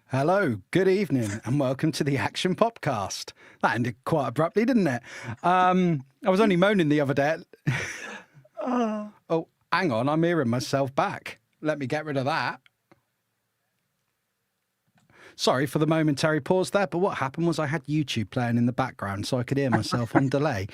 Hello, good evening, and welcome to the Action Podcast. That ended quite abruptly, didn't it? I was only moaning the other day. Oh, hang on, I'm hearing myself back. Let me get rid of that. Sorry for the momentary pause there, but what happened was I had YouTube playing in the background so I could hear myself on delay.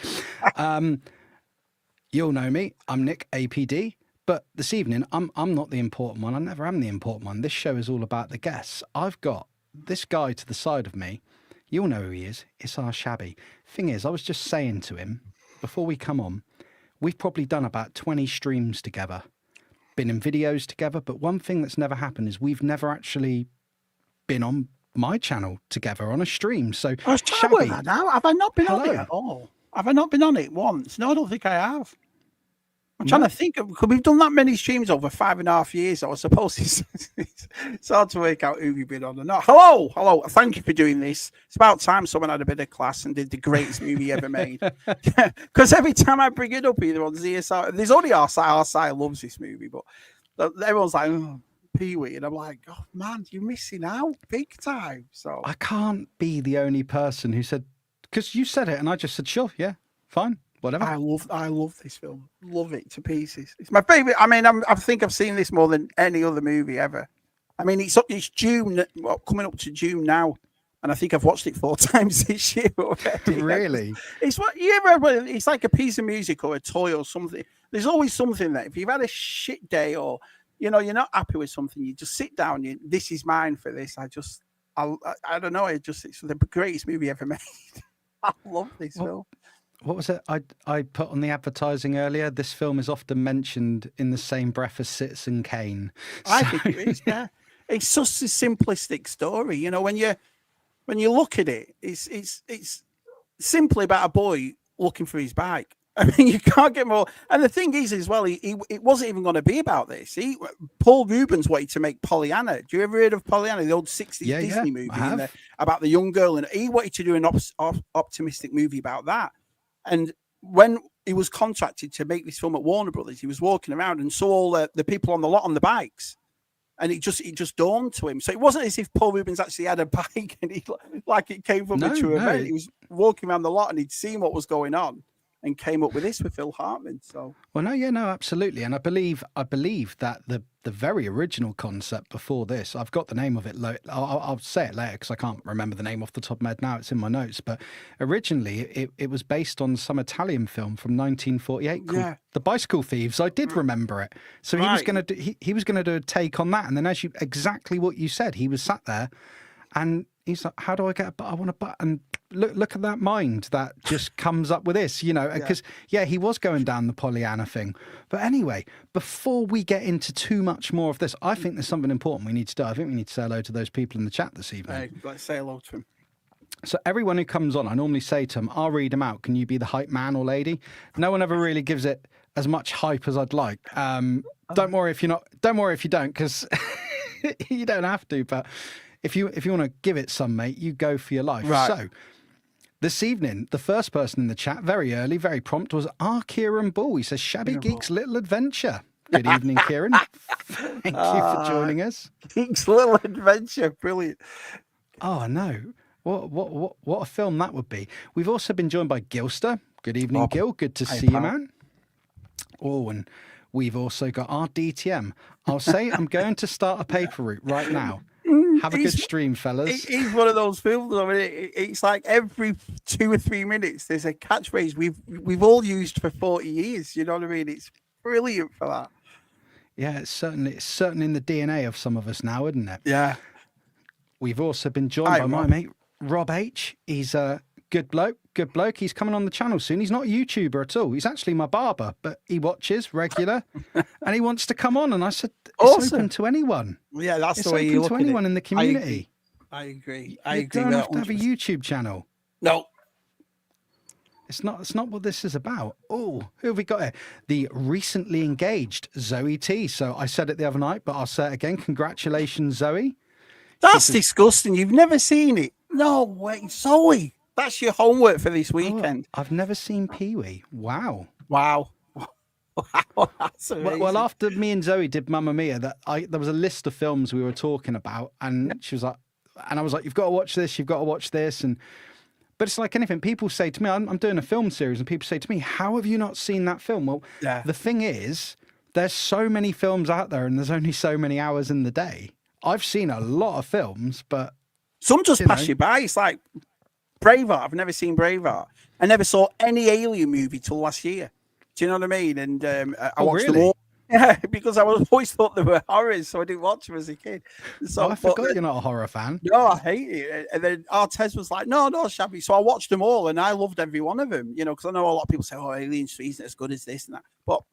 You'll know me. I'm Nick, APD. But this evening, I'm not the important one. I never am the important one. This show is all about the guests. I've got this guy to the side of me. You'll know who he is. It's our Shabby. Thing is, I was just saying to him, before we come on, we've probably done about 20 streams together, been in videos together, but one thing that's never happened is we've never actually been on my channel together on a stream. So, I was trying to work that out. Have I not been on it at all? Have I not been on it once? No, I don't think I have. I'm trying to think of, because we've done that many streams over 5.5 years. I suppose it's hard to work out who you've been on or not. Hello. Thank you for doing this. It's about time someone had a bit of class and did the greatest movie ever made. Because every time I bring it up, either on ZSR, there's only our side loves this movie, but everyone's like, oh, Pee-wee, and I'm like, oh man, you're missing out big time. So I can't be the only person who said, because you said it, and I just said, sure, yeah, fine. Whatever. I love this film. Love it to pieces. It's my favorite. I mean, I think I've seen this more than any other movie ever. I mean, it's June, coming up to June now, and I think I've watched it 4 times this year already. Really? It's what it's like a piece of music or a toy or something. There's always something that if you've had a shit day or you're not happy with something, you just sit down. This is mine for this. I don't know. It's the greatest movie ever made. I love this film. What was it I put on the advertising earlier? This film is often mentioned in the same breath as Citizen Kane. I think it is, yeah. It's such a simplistic story. When you look at it, it's simply about a boy looking for his bike. I mean, you can't get more. And the thing is, as well, it wasn't even going to be about this. Paul Ruebens wanted to make Pollyanna. Do you ever heard of Pollyanna, the old 60s Disney movie about the young girl? And he wanted to do an optimistic movie about that. And when he was contracted to make this film at Warner Brothers, he was walking around and saw all the people on the lot on the bikes, and it just dawned to him. So it wasn't as if Paul Ruebens actually had a bike and it came from a true event. He was walking around the lot and he'd seen what was going on and came up with this with Phil Hartman. So absolutely. And I believe that the very original concept before this, I've got the name of it. I'll say it later because I can't remember the name off the top of my head now. It's in my notes. But originally, it was based on some Italian film from 1948 called The Bicycle Thieves. I did remember it. So he was going to do a take on that. And then exactly what you said, he was sat there and he's like, how do I get a butt? I want a butt. And look at that mind that just comes up with this, because, he was going down the Pollyanna thing. But anyway, before we get into too much more of this, I think there's something important we need to do. I think we need to say hello to those people in the chat this evening. Let's say hello to them. So everyone who comes on, I normally say to them, I'll read them out. Can you be the hype man or lady? No one ever really gives it as much hype as I'd like. Don't worry if you don't, because you don't have to, but if you want to give it some, mate, you go for your life. Right. So this evening, the first person in the chat, very early, very prompt, was Kieran Bull. He says, Shabby Geek's Little Adventure. Good evening, Kieran. Thank you for joining us. Geek's Little Adventure. Brilliant. Oh, no. What a film that would be. We've also been joined by Gilster. Good evening, Gil. Good to see you, man. Oh, and we've also got our DTM. I'll say I'm going to start a paper route right now. Have a good stream, fellas. He's one of those films. I mean, it's like every 2 or 3 minutes there's a catchphrase we've all used for 40 years. You know what I mean? It's brilliant for that. Yeah, it's certainly in the DNA of some of us now, isn't it? Yeah. We've also been joined by my mate Rob H. He's a good bloke. He's coming on the channel soon. He's not a YouTuber at all. He's actually my barber, but he watches regular and he wants to come on. And I said, it's open to anyone. Yeah, that's the way you look at it. It's open to anyone in the community. I agree. You don't have to have a YouTube channel. No. It's not what this is about. Oh, who have we got here? The recently engaged Zoe T. So I said it the other night, but I'll say it again. Congratulations, Zoe. That's disgusting. You've never seen it. No way. Zoe. That's your homework for this weekend. I've never seen Pee-wee. Wow. That's amazing. Well, after me and Zoe did Mamma Mia, there was a list of films we were talking about, and she was like, and I was like, you've got to watch this, you've got to watch this. But it's like anything. People say to me, I'm doing a film series, and people say to me, how have you not seen that film? Well, the thing is, there's so many films out there, and there's only so many hours in the day. I've seen a lot of films, but some just pass you by. It's like Braveheart. I've never seen Braveheart. I never saw any Alien movie till last year. Do you know what I mean? And I watched them all. Yeah, because I always thought they were horrors, so I didn't watch them as a kid. So I forgot you're not a horror fan. No, I hate it. And then Artez was like, no, Shabby. So I watched them all, and I loved every one of them. You know, because I know a lot of people say, "Oh, Alien 3 isn't as good as this and that." But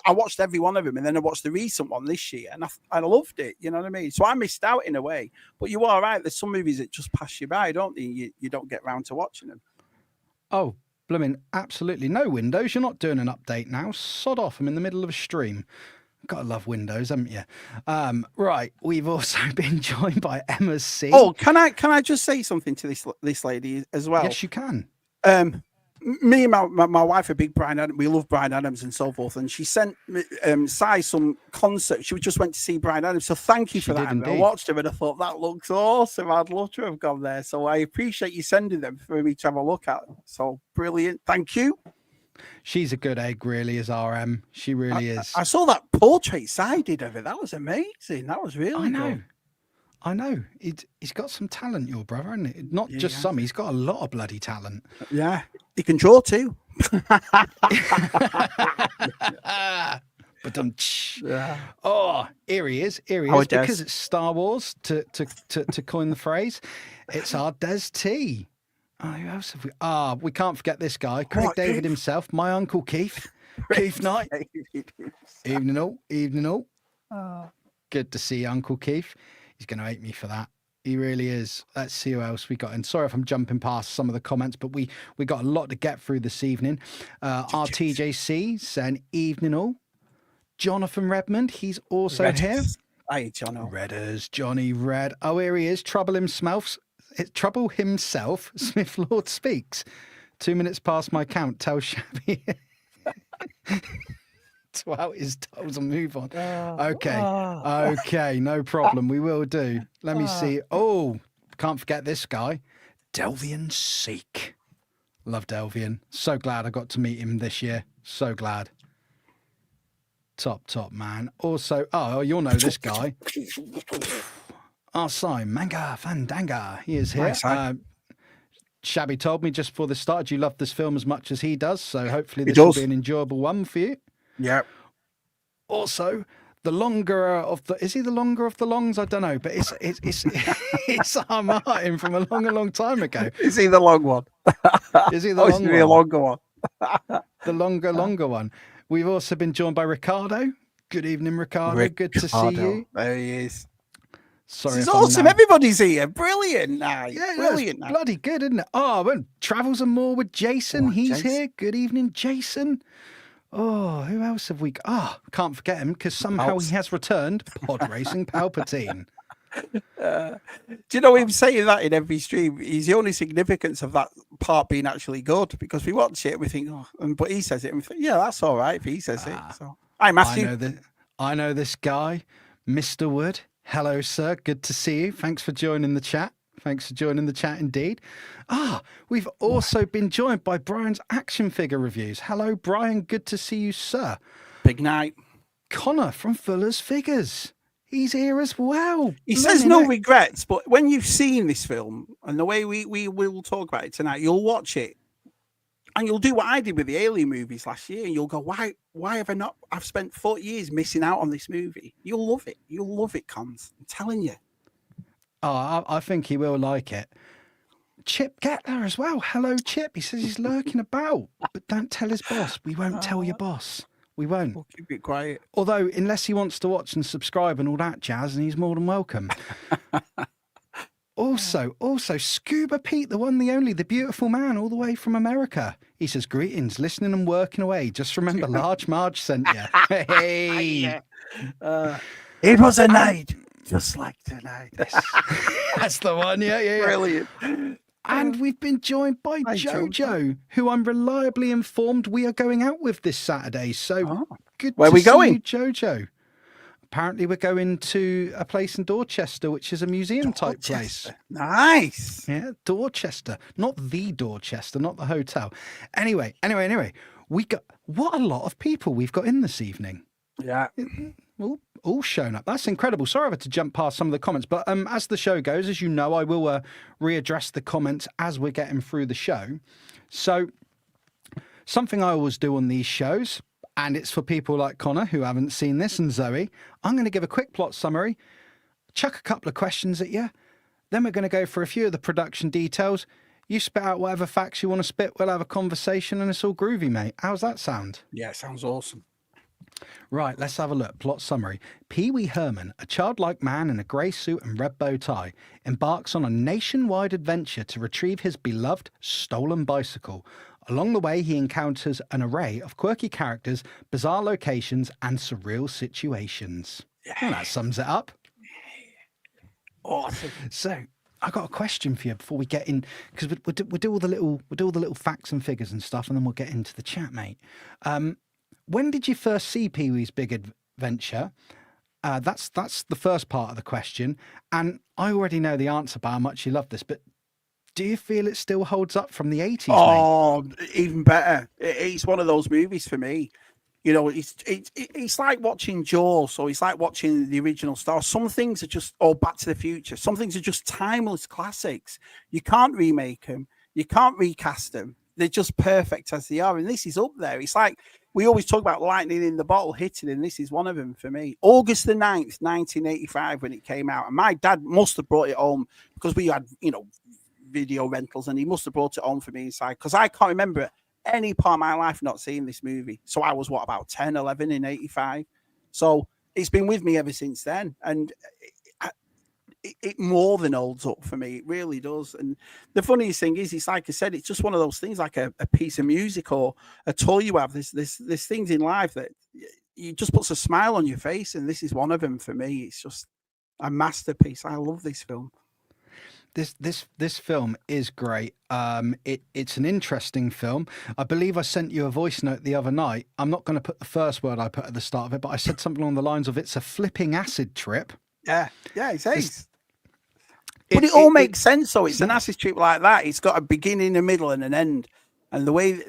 I watched every one of them, and then I watched the recent one this year, and I loved it. You know what I mean? So I missed out in a way. But you are right. There's some movies that just pass you by, don't they? You don't get round to watching them. Oh, blooming absolutely no Windows. You're not doing an update now. Sod off. I'm in the middle of a stream. Gotta love Windows, haven't you? Right. We've also been joined by Emma C. Oh, can I just say something to this lady as well? Yes, you can. Me and my wife are big Bryan Adams. We love Bryan Adams and so forth. And she sent Si some concert. She just went to see Bryan Adams. So thank you for that. I watched him and I thought that looks awesome. I'd love to have gone there. So I appreciate you sending them for me to have a look at. So brilliant. Thank you. She's a good egg, really, is RM. She really is. I saw that portrait Si did of it. That was amazing. That was really good. I know. He's got some talent, your brother, hasn't he? Not just some. He's got a lot of bloody talent. Yeah. He can draw too. But oh, here he is. Because it's Star Wars, to coin the phrase. It's our Des T. Oh, who else have we? We can't forget this guy, Craig David himself, my Uncle Keith. Keith Knight. Evening all. Good to see you, Uncle Keith. He's going to hate me for that. He really is. Let's see who else we got. And sorry if I'm jumping past some of the comments, but we got a lot to get through this evening. RTJC saying evening all. Jonathan Redmond, he's also here. Hey, Jono. Redders, Johnny Red. Oh, here he is. Trouble himself. Smith Lord speaks. 2 minutes past my count. Tell Shabby to out his toes and move on. Okay, no problem. We will do. Let me see. Oh, can't forget this guy, Delvian Seek. Love Delvian. So glad I got to meet him this year. So glad. Top man. Also, you'll know this guy. Arsai Manga Fandanga. He is here. Nice, Shabby told me just before the start, you love this film as much as he does, so hopefully this will be an enjoyable one for you. Yeah. Also, the longer of the is he the longer of the longs? I don't know, but it's it's our Martin from a long time ago. Is he the long one? Is he the long one? Longer one? The longer one. We've also been joined by Ricardo. Good evening, Ricardo. Good to see you. There he is. Sorry, this is awesome. Everybody's here. Brilliant. Brilliant. Bloody good, isn't it? Well, Travels and More with Jason. He's here. Good evening, Jason. Oh, who else have we got? Can't forget him because somehow he has returned. Pod Racing Palpatine. Do you know him saying that in every stream? He's the only significance of that part being actually good because we watch it and we think, but he says it and we think, yeah, that's all right if he says it. So I'm Matthew. I know this guy, Mr. Wood. Hello, sir. Good to see you. Thanks for joining the chat. Indeed. We've also been joined by Brian's action figure reviews. Hello, Brian. Good to see you, sir. Big night. Connor from Fuller's Figures. He's here as well. He says no regrets, but when you've seen this film and the way we will talk about it tonight, you'll watch it and you'll do what I did with the Alien movies last year. And you'll go, why have I not? I've spent 40 years missing out on this movie. You'll love it. You'll love it, Cons. I'm telling you. I think he will like it. Chip Gettler as well. Hello, Chip. He says he's lurking about, but don't tell his boss. We won't tell your boss. We won't. We'll keep it quiet. Although, unless he wants to watch and subscribe and all that jazz, and he's more than welcome. Also, Scuba Pete, the one, the only, the beautiful man, all the way from America. He says, greetings, listening and working away. Just remember, Large Marge sent you. Hey. It was a night just like tonight. That's the one, yeah. Brilliant. And we've been joined by Jojo, who I'm reliably informed we are going out with this Saturday. So good Where to we going? see you, Jojo. apparently we're going to a place in Dorchester, which is a museum type place. Nice. Yeah, Dorchester, not the Dorchester, not the hotel. Anyway, we got what a lot of people we've got in this evening. Yeah. All shown up. That's incredible. Sorry I had to jump past some of the comments, but as the show goes, as you know, I will readdress the comments as we're getting through the show. So something I always do on these shows, and it's for people like Connor who haven't seen this, and Zoe, I'm going to give a quick plot summary, chuck a couple of questions at you, then we're going to go for a few of the production details. You spit out whatever facts you want to spit, we'll have a conversation, and it's all groovy, mate. How's that sound? Yeah, it sounds awesome. Right, let's have a look. Plot summary. Pee Wee Herman, a childlike man in a grey suit and red bow tie, embarks on a nationwide adventure to retrieve his beloved stolen bicycle. Along the way, he encounters an array of quirky characters, bizarre locations, and surreal situations. Well, that sums it up. Awesome. So, I got a question for you before we get in, because we'll do all the little facts and figures and stuff, and then we'll get into the chat, mate. When did you first see Pee Wee's Big Adventure? That's the first part of the question, and I already know the answer by how much you love this, but do you feel it still holds up from the 80s, Oh, mate? Even better. It's one of those movies for me. You know, it's like watching Jaws, or it's like watching the original Star. Some things are just, Back to the Future. Some things are just timeless classics. You can't remake them. You can't recast them. They're just perfect as they are, and this is up there. It's like, we always talk about lightning in the bottle hitting, and this is one of them for me. August the 9th, 1985, when it came out. And my dad must have brought it home, because we had, video rentals, and he must have brought it home for me inside, because I can't remember any part of my life not seeing this movie. So I was, about 10, 11 in 85. So it's been with me ever since then. And it more than holds up for me. It really does. And the funniest thing is, it's like I said, it's just one of those things, like a piece of music or a toy you have. There's things in life that you just puts a smile on your face, and this is one of them for me. It's just a masterpiece. I love this film. This film is great. It's an interesting film. I believe I sent you a voice note the other night. I'm not going to put the first word I put at the start of it, but I said something along the lines of, it's a flipping acid trip. Yeah, it is. But it all makes sense. So it's an acid trip like that. It's got a beginning, a middle, and an end. And the way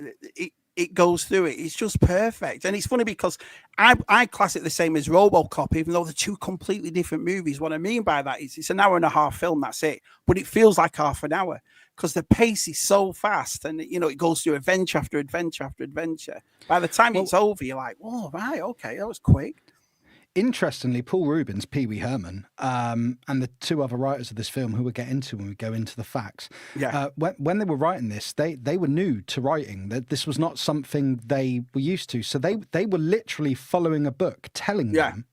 it goes through it's just perfect. And it's funny because I class it the same as RoboCop, even though they're two completely different movies. What I mean by that is, it's an hour and a half film, that's it. But it feels like half an hour, because the pace is so fast, and it goes through adventure after adventure after adventure. By the time it's over, you're like, oh, right, okay, that was quick. Interestingly, Paul Ruebens, Pee Wee Herman, and the two other writers of this film, who we'll get into when we go into the facts, when they were writing this, they were new to writing. This was not something they were used to. So they were literally following a book telling them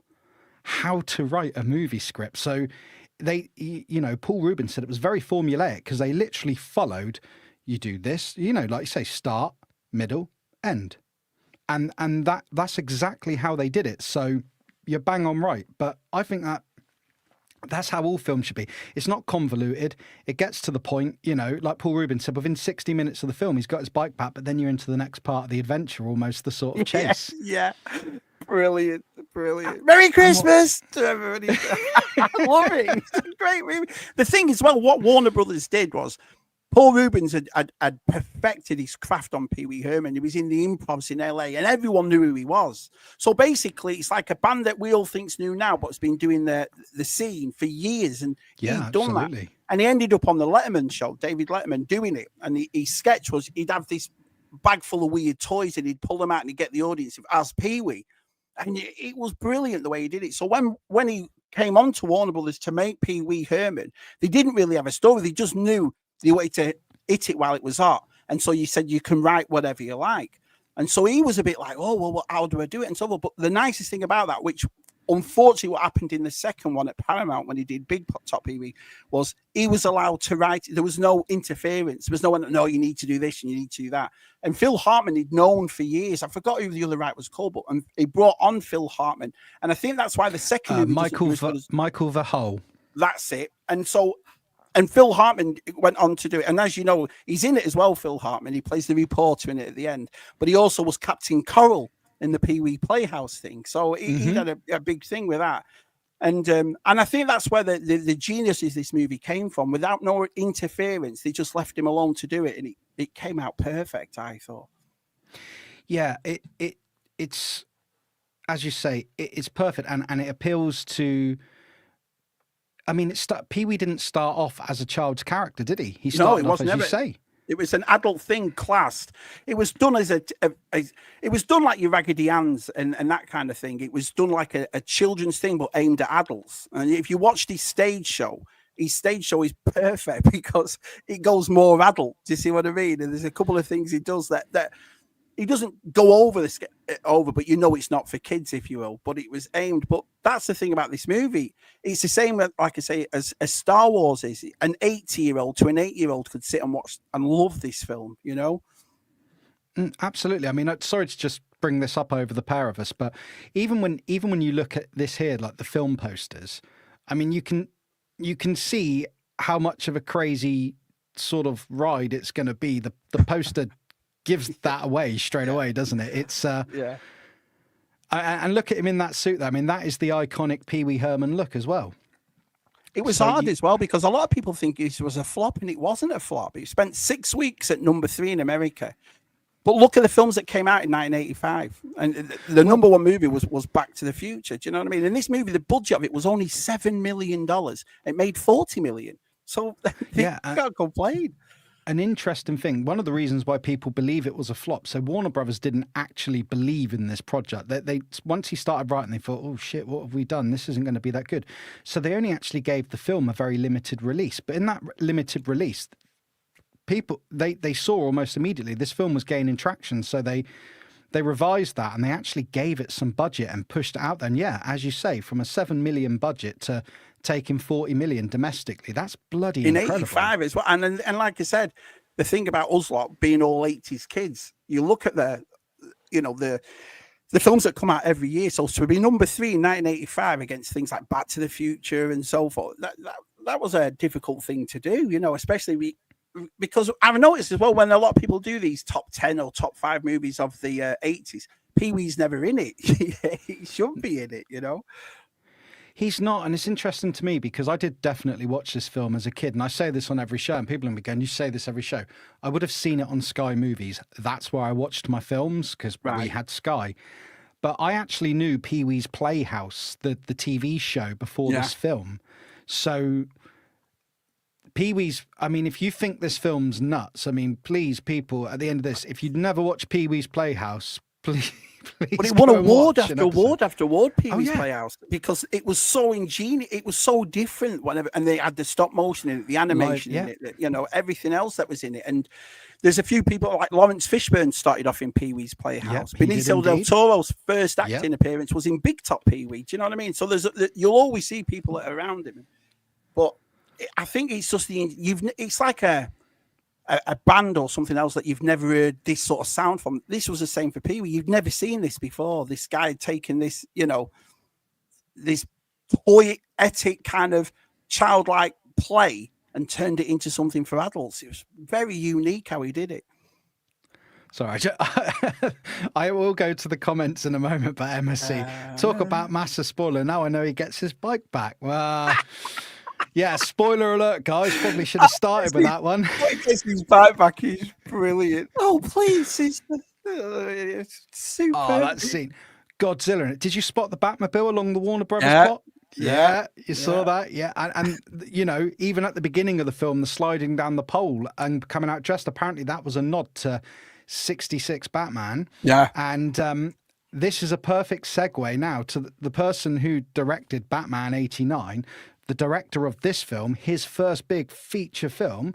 how to write a movie script. So Paul Ruebens said it was very formulaic, because they literally followed, you do this, like you say, start, middle, end. And that's exactly how they did it. So you're bang on right, but I think that's how all films should be. It's not convoluted. It gets to the point, like Paul Ruebens said, within 60 minutes of the film, he's got his bike back, but then you're into the next part of the adventure, almost the sort of chase. Yeah. Brilliant. Merry Christmas to everybody. I love it. It's a great movie. The thing is, what Warner Brothers did was, Paul Ruebens had perfected his craft on Pee Wee Herman. He was in the improvs in LA, and everyone knew who he was. So basically, it's like a band that we all think's new now, but it's been doing the scene for years, and he'd done that. And he ended up on the Letterman show, David Letterman, doing it. And his sketch was, he'd have this bag full of weird toys, and he'd pull them out, and he'd get the audience as Pee Wee. And it was brilliant the way he did it. So when he came on to Warner Brothers to make Pee Wee Herman, they didn't really have a story. They just knew the way to hit it while it was hot. And so you said you can write whatever you like. And so he was a bit like, oh, well, how do I do it? And so on. But the nicest thing about that, which unfortunately what happened in the second one at Paramount when he did Big Top Pee Wee, was he was allowed to write. There was no interference. There was no one, no, you need to do this and you need to do that. And Phil Hartman he'd known for years. I forgot who the other writer was called, but he brought on Phil Hartman. And I think that's why the second movie Michael Verhole. That's it. And Phil Hartman went on to do it. And as you know, he's in it as well, Phil Hartman. He plays the reporter in it at the end. But he also was Captain Coral in the Pee-wee Playhouse thing. So he had a big thing with that. And I think that's where the genius of this movie came from. Without no interference, they just left him alone to do it, and it came out perfect, I thought. Yeah, it's as you say, it's perfect, and it appeals to. I mean, Pee-wee didn't start off as a child's character, did he? He started off, as you say. It was an adult thing, classed. It was done as it was done like your Raggedy Ann's and that kind of thing. It was done like a children's thing, but aimed at adults. And if you watched his stage show is perfect because it goes more adult. Do you see what I mean? And there's a couple of things he does that he doesn't go over but you know it's not for kids, if you will. But it was aimed. But that's the thing about this movie. It's the same, like I say, as Star Wars is. An 80-year-old to an 8-year-old could sit and watch and love this film, you know? Absolutely. I mean, sorry to just bring this up over the pair of us, but even when you look at this here, like the film posters, I mean, you can see how much of a crazy sort of ride it's going to be. The poster gives that away straight away, doesn't it? It's yeah. And look at him in that suit there. I mean, that is the iconic Pee Wee Herman look as well. It was hard as well because a lot of people think it was a flop, and it wasn't a flop. It spent 6 weeks at number 3 in America. But look at the films that came out in 1985, and the number one movie was Back to the Future. Do you know what I mean? And this movie, the budget of it was only $7 million. It made $40 million. So yeah, you can't complain. An interesting thing, one of the reasons why people believe it was a flop, so Warner Brothers didn't actually believe in this project. They once he started writing, they thought, oh shit, what have we done? This isn't going to be that good. So they only actually gave the film a very limited release. But in that limited release, people, they saw almost immediately this film was gaining traction. So they revised that, and they actually gave it some budget and pushed it out there. And yeah, as you say, from a $7 million budget to taking 40 million domestically, that's bloody incredible. In 85 as well. And like I said, the thing about us lot being all 80s kids, you look at the films that come out every year. So to be number 3 in 1985 against things like Back to the Future and so forth, that was a difficult thing to do, you know, especially because I've noticed as well, when a lot of people do these top 10 or top 5 movies of the 80s, Pee-wee's never in it. He shouldn't be in it, you know. He's not, and it's interesting to me because I did definitely watch this film as a kid, and I say this on every show, and people will be going, you say this every show. I would have seen it on Sky Movies. That's where I watched my films, because we had Sky. But I actually knew Pee-wee's Playhouse, the TV show, before this film. So Pee-wee's, I mean, if you think this film's nuts, I mean, please, people, at the end of this, if you'd never watched Pee-wee's Playhouse, please. But it won award after award after award, Pee-wee's Playhouse, because it was so ingenious. It was so different. And they had the stop motion in it, the animation in it, you know, everything else that was in it. And there's a few people like Lawrence Fishburne started off in Pee-wee's Playhouse. Benicio del Toro's first acting appearance was in Big Top Pee-wee. Do you know what I mean? So you'll always see people that are around him. But I think it's just it's like a band or something else that you've never heard this sort of sound from. This was the same for Pee-wee. You've never seen this before. This guy taking this, you know, this poetic kind of childlike play and turned it into something for adults. It was very unique how he did it. Sorry, I will go to the comments in a moment, but MSC, talk about massive spoiler. Now I know he gets his bike back. Well... Yeah, spoiler alert, guys. Probably should have started with that one. Gets his bike back. He's brilliant. Oh, please. It's super. Oh, that scene. Godzilla in it. Did you spot the Batmobile along the Warner Brothers plot? Yeah, you saw that? Yeah. And, you know, even at the beginning of the film, the sliding down the pole and coming out dressed, apparently that was a nod to 66 Batman. Yeah. And this is a perfect segue now to the person who directed Batman 89, the director of this film, his first big feature film,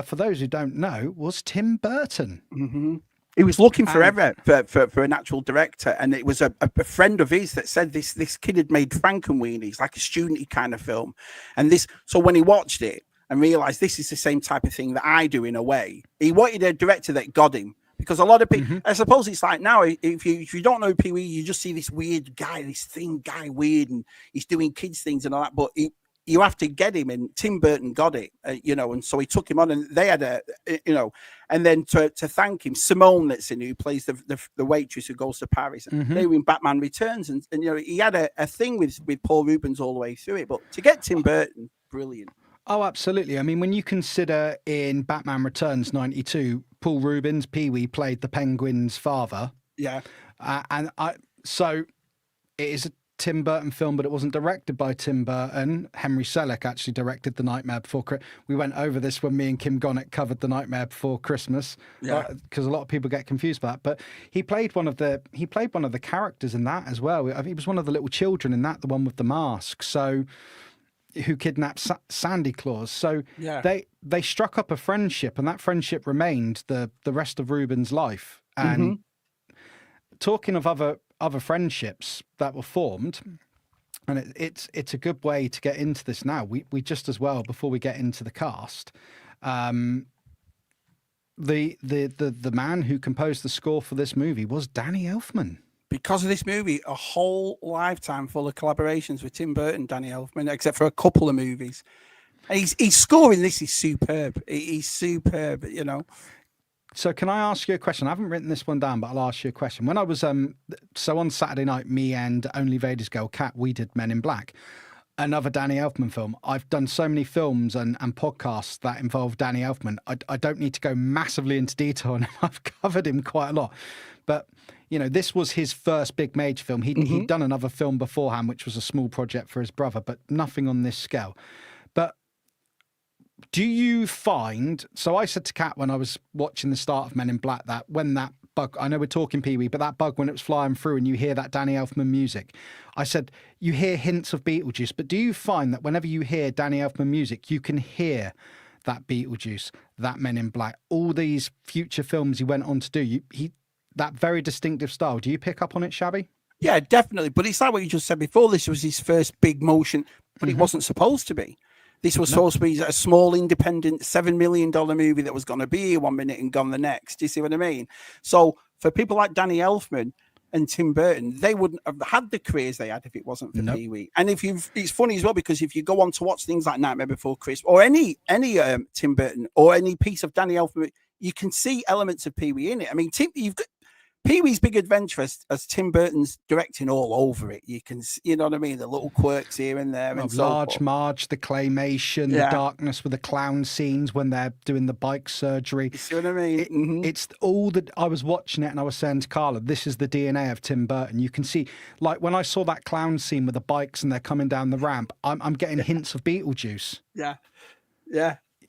for those who don't know, was Tim Burton. Mm-hmm. He was looking forever for an actual director, and it was a friend of his that said this kid had made Frankenweenies, like a studenty kind of film. And so when he watched it and realized this is the same type of thing that I do in a way, he wanted a director that got him. Because a lot of people, I suppose it's like now, if you don't know Pee-wee, you just see this weird guy, this thin guy, weird, and he's doing kids things and all that. But you have to get him, and Tim Burton got it, and so he took him on, and they had and then to thank him, Simone that's in, who plays the waitress who goes to Paris, they were in Batman Returns, and he had a thing with Paul Reubens all the way through it, but to get Tim Burton, brilliant. Oh, absolutely. I mean, when you consider in Batman Returns '92, Paul Reubens, Pee-wee, played the Penguin's father. Yeah. So it is a Tim Burton film, but it wasn't directed by Tim Burton. Henry Selick actually directed The Nightmare Before Christmas. We went over this when me and Kim Gonnet covered The Nightmare Before Christmas, because a lot of people get confused about that. But he played one of the characters in that as well. I think he was one of the little children in that, the one with the mask. So who kidnapped Sandy Claus. So they struck up a friendship, and that friendship remained the rest of Ruben's life. And talking of other friendships that were formed, and it's a good way to get into this now. We just as well, before we get into the cast, the man who composed the score for this movie was Danny Elfman. Because of this movie, a whole lifetime full of collaborations with Tim Burton, Danny Elfman, except for a couple of movies. And he's scoring this is superb. He's superb, So can I ask you a question? I haven't written this one down, but I'll ask you a question. When I was so on Saturday night, me and Only Vader's girl Kat, we did Men in Black, another Danny Elfman film. I've done so many films and podcasts that involve Danny Elfman. I don't need to go massively into detail on him. I've covered him quite a lot, but this was his first big major film. He'd done another film beforehand, which was a small project for his brother, but nothing on this scale. But do you find, so I said to Kat when I was watching the start of Men in Black, that when that bug, I know we're talking Pee-wee, but that bug when it was flying through and you hear that Danny Elfman music, I said, you hear hints of Beetlejuice, but do you find that whenever you hear Danny Elfman music, you can hear that Beetlejuice, that Men in Black, all these future films he went on to do, that very distinctive style, do you pick up on it, Shabby? Yeah, definitely. But it's like what you just said before. This was his first big motion, but it wasn't supposed to be. This was supposed to be a small, independent, $7 million movie that was going to be here 1 minute and gone the next. Do you see what I mean? So for people like Danny Elfman and Tim Burton, they wouldn't have had the careers they had if it wasn't for Pee-wee. And it's funny as well, because if you go on to watch things like Nightmare Before Christmas or any Tim Burton or any piece of Danny Elfman, you can see elements of Pee-wee in it. I mean, you've got Pee-wee's Big Adventure as Tim Burton's directing all over it. You can, you know what I mean? The little quirks here and there. And so Large Marge, the claymation, the darkness with the clown scenes when they're doing the bike surgery. You see what I mean? It's all that I was watching it and I was saying to Carla, this is the DNA of Tim Burton. You can see, like when I saw that clown scene with the bikes and they're coming down the ramp, I'm getting hints of Beetlejuice. Yeah.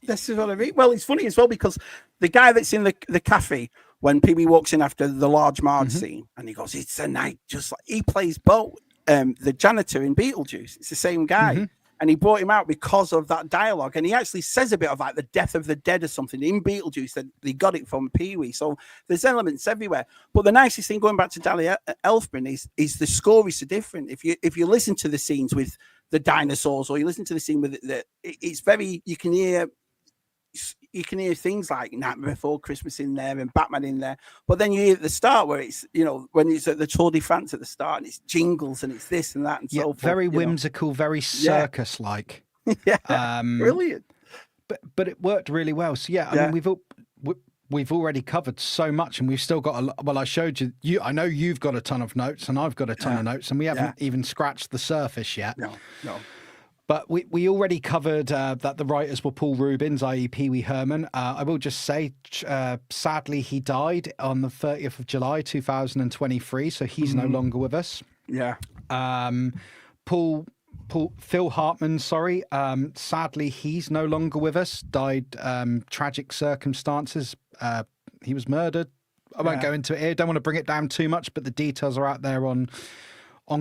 This is what I mean. Well, it's funny as well because the guy that's in the cafe, when Pee-wee walks in after the Large Marge scene, and he goes, "It's a night," just like he plays Bo, the janitor in Beetlejuice. It's the same guy, and he brought him out because of that dialogue. And he actually says a bit of like the death of the dead or something in Beetlejuice that they got it from Pee-wee. So there's elements everywhere. But the nicest thing, going back to Danny Elfman, is the score is so different. If you listen to the scenes with the dinosaurs, or you listen to the scene with it's very, you can hear things like Nightmare Before Christmas in there and Batman in there, but then you hear at the start where it's, when it's at the Tour de France at the start and it's jingles and it's this and that and so forth. Very whimsical, very circus-like. Brilliant. But it worked really well. So I mean, we've already covered so much, and we've still got a lot. Well, I showed you. I know you've got a ton of notes, and I've got a ton of notes, and we haven't even scratched the surface yet. No. But we already covered that the writers were Paul Reubens, i.e. Pee-wee Herman. I will just say, sadly, he died on the 30th of July, 2023, so he's no longer with us. Yeah. Phil Hartman, sadly, he's no longer with us, died tragic circumstances. He was murdered. I won't go into it here. Don't want to bring it down too much, but the details are out there on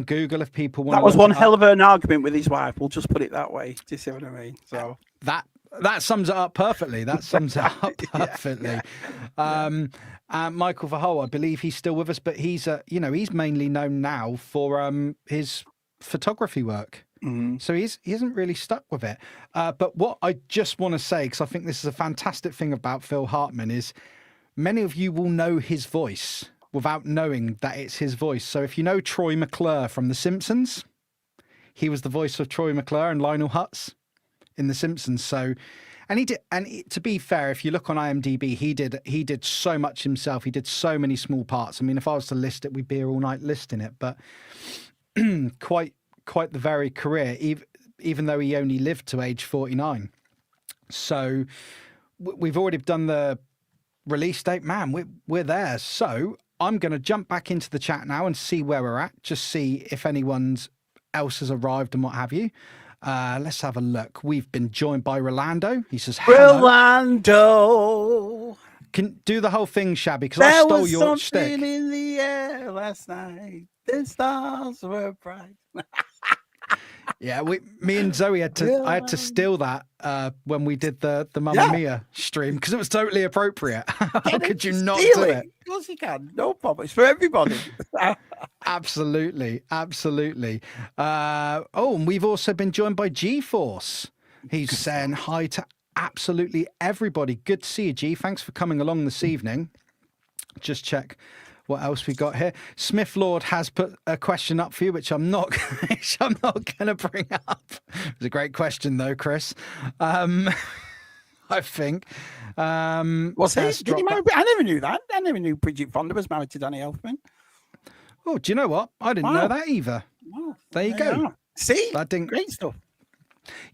Google if people want. That was one hell of an argument with his wife. We'll just put it that way. Do you see what I mean? So that sums it up perfectly. Michael Verhoeven, I believe he's still with us, but he's he's mainly known now for his photography work. So he isn't really stuck with it. But what I just want to say, because I think this is a fantastic thing about Phil Hartman, is many of you will know his voice without knowing that it's his voice. So if you know Troy McClure from The Simpsons, he was the voice of Troy McClure and Lionel Hutz in The Simpsons. So, and he did. And to be fair, if you look on IMDb, he did so much himself. He did so many small parts. I mean, if I was to list it, we'd be here all night listing it. But quite the varied career, even though he only lived to age 49. So we've already done the release date. Man, we're there. So I'm going to jump back into the chat now and see where we're at. Just see if anyone else has arrived and what have you. Let's have a look. We've been joined by Rolando. He says, hello. Rolando. Can do the whole thing, Shabby, because I stole your shtick. There was something in the air last night. The stars were bright. Yeah, me and Zoe I had to steal that when we did the Mamma Mia stream because it was totally appropriate. How could you not do it? Of course you can. No problem. It's for everybody. Absolutely. And we've also been joined by G-Force. He's saying hi to absolutely everybody. Good to see you, G. Thanks for coming along this evening. Just check what else we got here. Smith Lord has put a question up for you, which I'm not going to bring up. It's a great question, though, Chris. I think. What's it? Did he marry? I never knew that. I never knew Bridget Fonda was married to Danny Elfman. Oh, do you know what? I didn't know that either. Wow. There you go. See? Great stuff.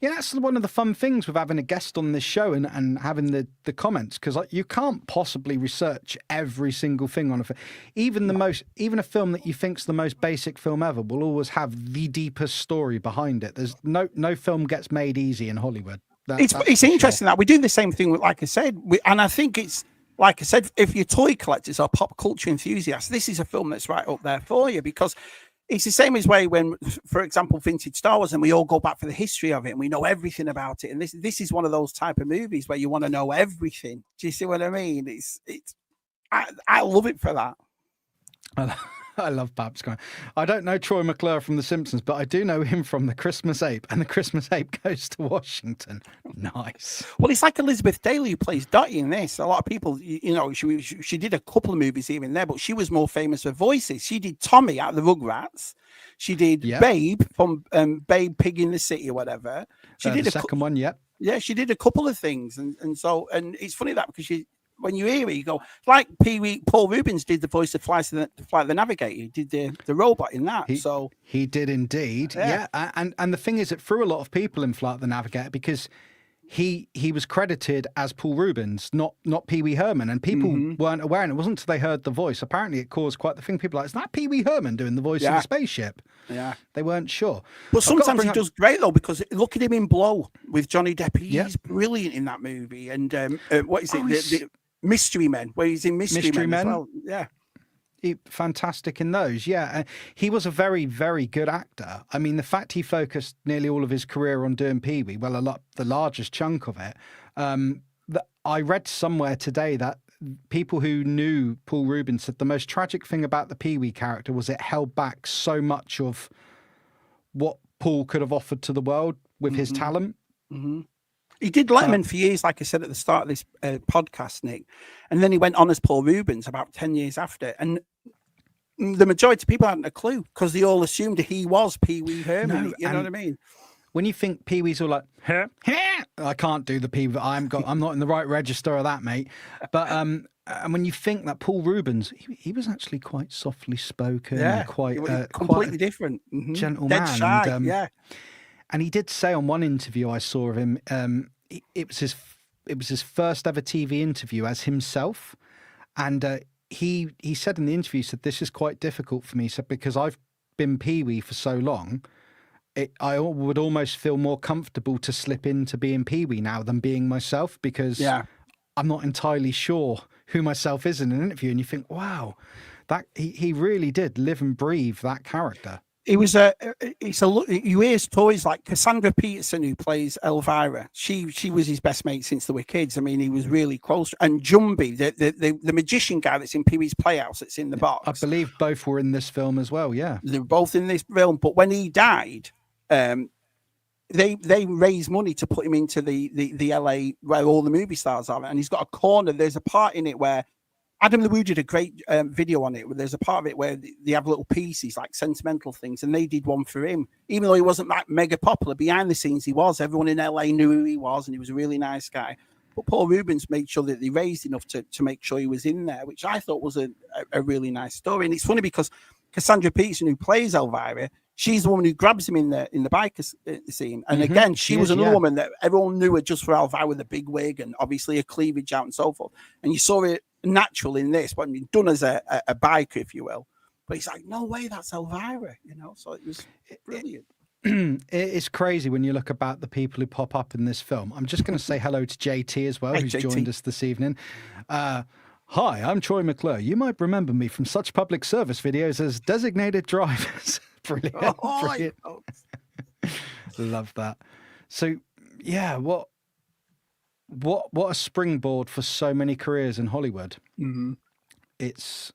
Yeah, that's one of the fun things with having a guest on this show and having the comments, because you can't possibly research every single thing on a film. Even a film that you think's the most basic film ever will always have the deepest story behind it. There's no film gets made easy in Hollywood. It's interesting that we do the same thing with, like I said, and I think it's like I said, if you're toy collectors or pop culture enthusiasts, this is a film that's right up there for you, because it's the same as way when, for example, vintage Star Wars, and we all go back for the history of it and we know everything about it. And this is one of those type of movies where you want to know everything. Do you see what I mean? I love it for that. I love Babs going, I don't know Troy McClure from The Simpsons, but I do know him from The Christmas Ape, and The Christmas Ape Goes to Washington. Nice. Well, it's like Elizabeth Daly who plays Dottie in this. A lot of people, she did a couple of movies here and there, but she was more famous for voices. She did Tommy out of the Rugrats. She did Babe from Babe Pig in the City or whatever. She did the second one, Yeah, she did a couple of things, and it's funny that because when you hear it, you go, like Paul Ruebens did the voice of Flight the Navigator. He did the robot in that. He did indeed. Yeah. And the thing is, it threw a lot of people in Flight the Navigator because he was credited as Paul Ruebens, not Pee Wee Herman, and people weren't aware. And it wasn't until they heard the voice. Apparently, it caused quite the thing. People were like, is that Pee Wee Herman doing the voice of the spaceship? Yeah, they weren't sure. But sometimes he does great though, because look at him in Blow with Johnny Depp. He's brilliant in that movie. And what is it? The Mystery Men, where he's in Mystery Men as well. Yeah. Fantastic in those. Yeah. He was a very, very good actor. I mean, the fact he focused nearly all of his career on doing Pee-wee, the largest chunk of it. I read somewhere today that people who knew Paul Ruebens said the most tragic thing about the Pee-wee character was it held back so much of what Paul could have offered to the world with his talent. Mm-hmm. He did Letterman for years, like I said at the start of this podcast, Nick. And then he went on as Paul Ruebens about 10 years after. And the majority of people hadn't a clue because they all assumed he was Pee Wee Herman. You know what I mean? When you think Pee Wee's all like, I can't do the Pee Wee. I'm not in the right register of that, mate. But and when you think that Paul Ruebens, he was actually quite softly spoken, and quite completely different, gentleman. Dead shy, And he did say on one interview I saw of him, it was his first ever TV interview as himself, and he said in the interview, he said, this is quite difficult for me. He said, because I've been Pee-wee for so long, I would almost feel more comfortable to slip into being Pee-wee now than being myself, because I'm not entirely sure who myself is in an interview. And you think, wow, that he really did live and breathe that character. You hear stories like Cassandra Peterson, who plays Elvira. She was his best mate since they were kids. I mean, he was really close. And Jumbie, the magician guy that's in Pee-wee's Playhouse, that's in the box. I believe both were in this film as well. Yeah, they were both in this film. But when he died, they raised money to put him into the LA where all the movie stars are, and he's got a corner. There's a part in it where Adam LaRue did a great video on it. There's a part of it where they have little pieces, like sentimental things, and they did one for him. Even though he wasn't that mega popular, behind the scenes he was. Everyone in LA knew who he was, and he was a really nice guy. But Paul Ruebens made sure that they raised enough to make sure he was in there, which I thought was a really nice story. And it's funny because Cassandra Peterson, who plays Elvira, she's the woman who grabs him in the biker scene. And again, she was another woman that everyone knew her just for Elvira with a big wig and obviously a cleavage out and so forth. And you saw it natural in this, but done as a biker, if you will. But it's like, no way, that's Elvira, you know? So it was brilliant. It's crazy when you look about the people who pop up in this film. I'm just going to say hello to JT as well, who's JT. Joined us this evening. Hi, I'm Troy McClure. You might remember me from such public service videos as Designated Drivers. Brilliant. Brilliant. Love that. So, yeah, what a springboard for so many careers in Hollywood. Mm-hmm. It's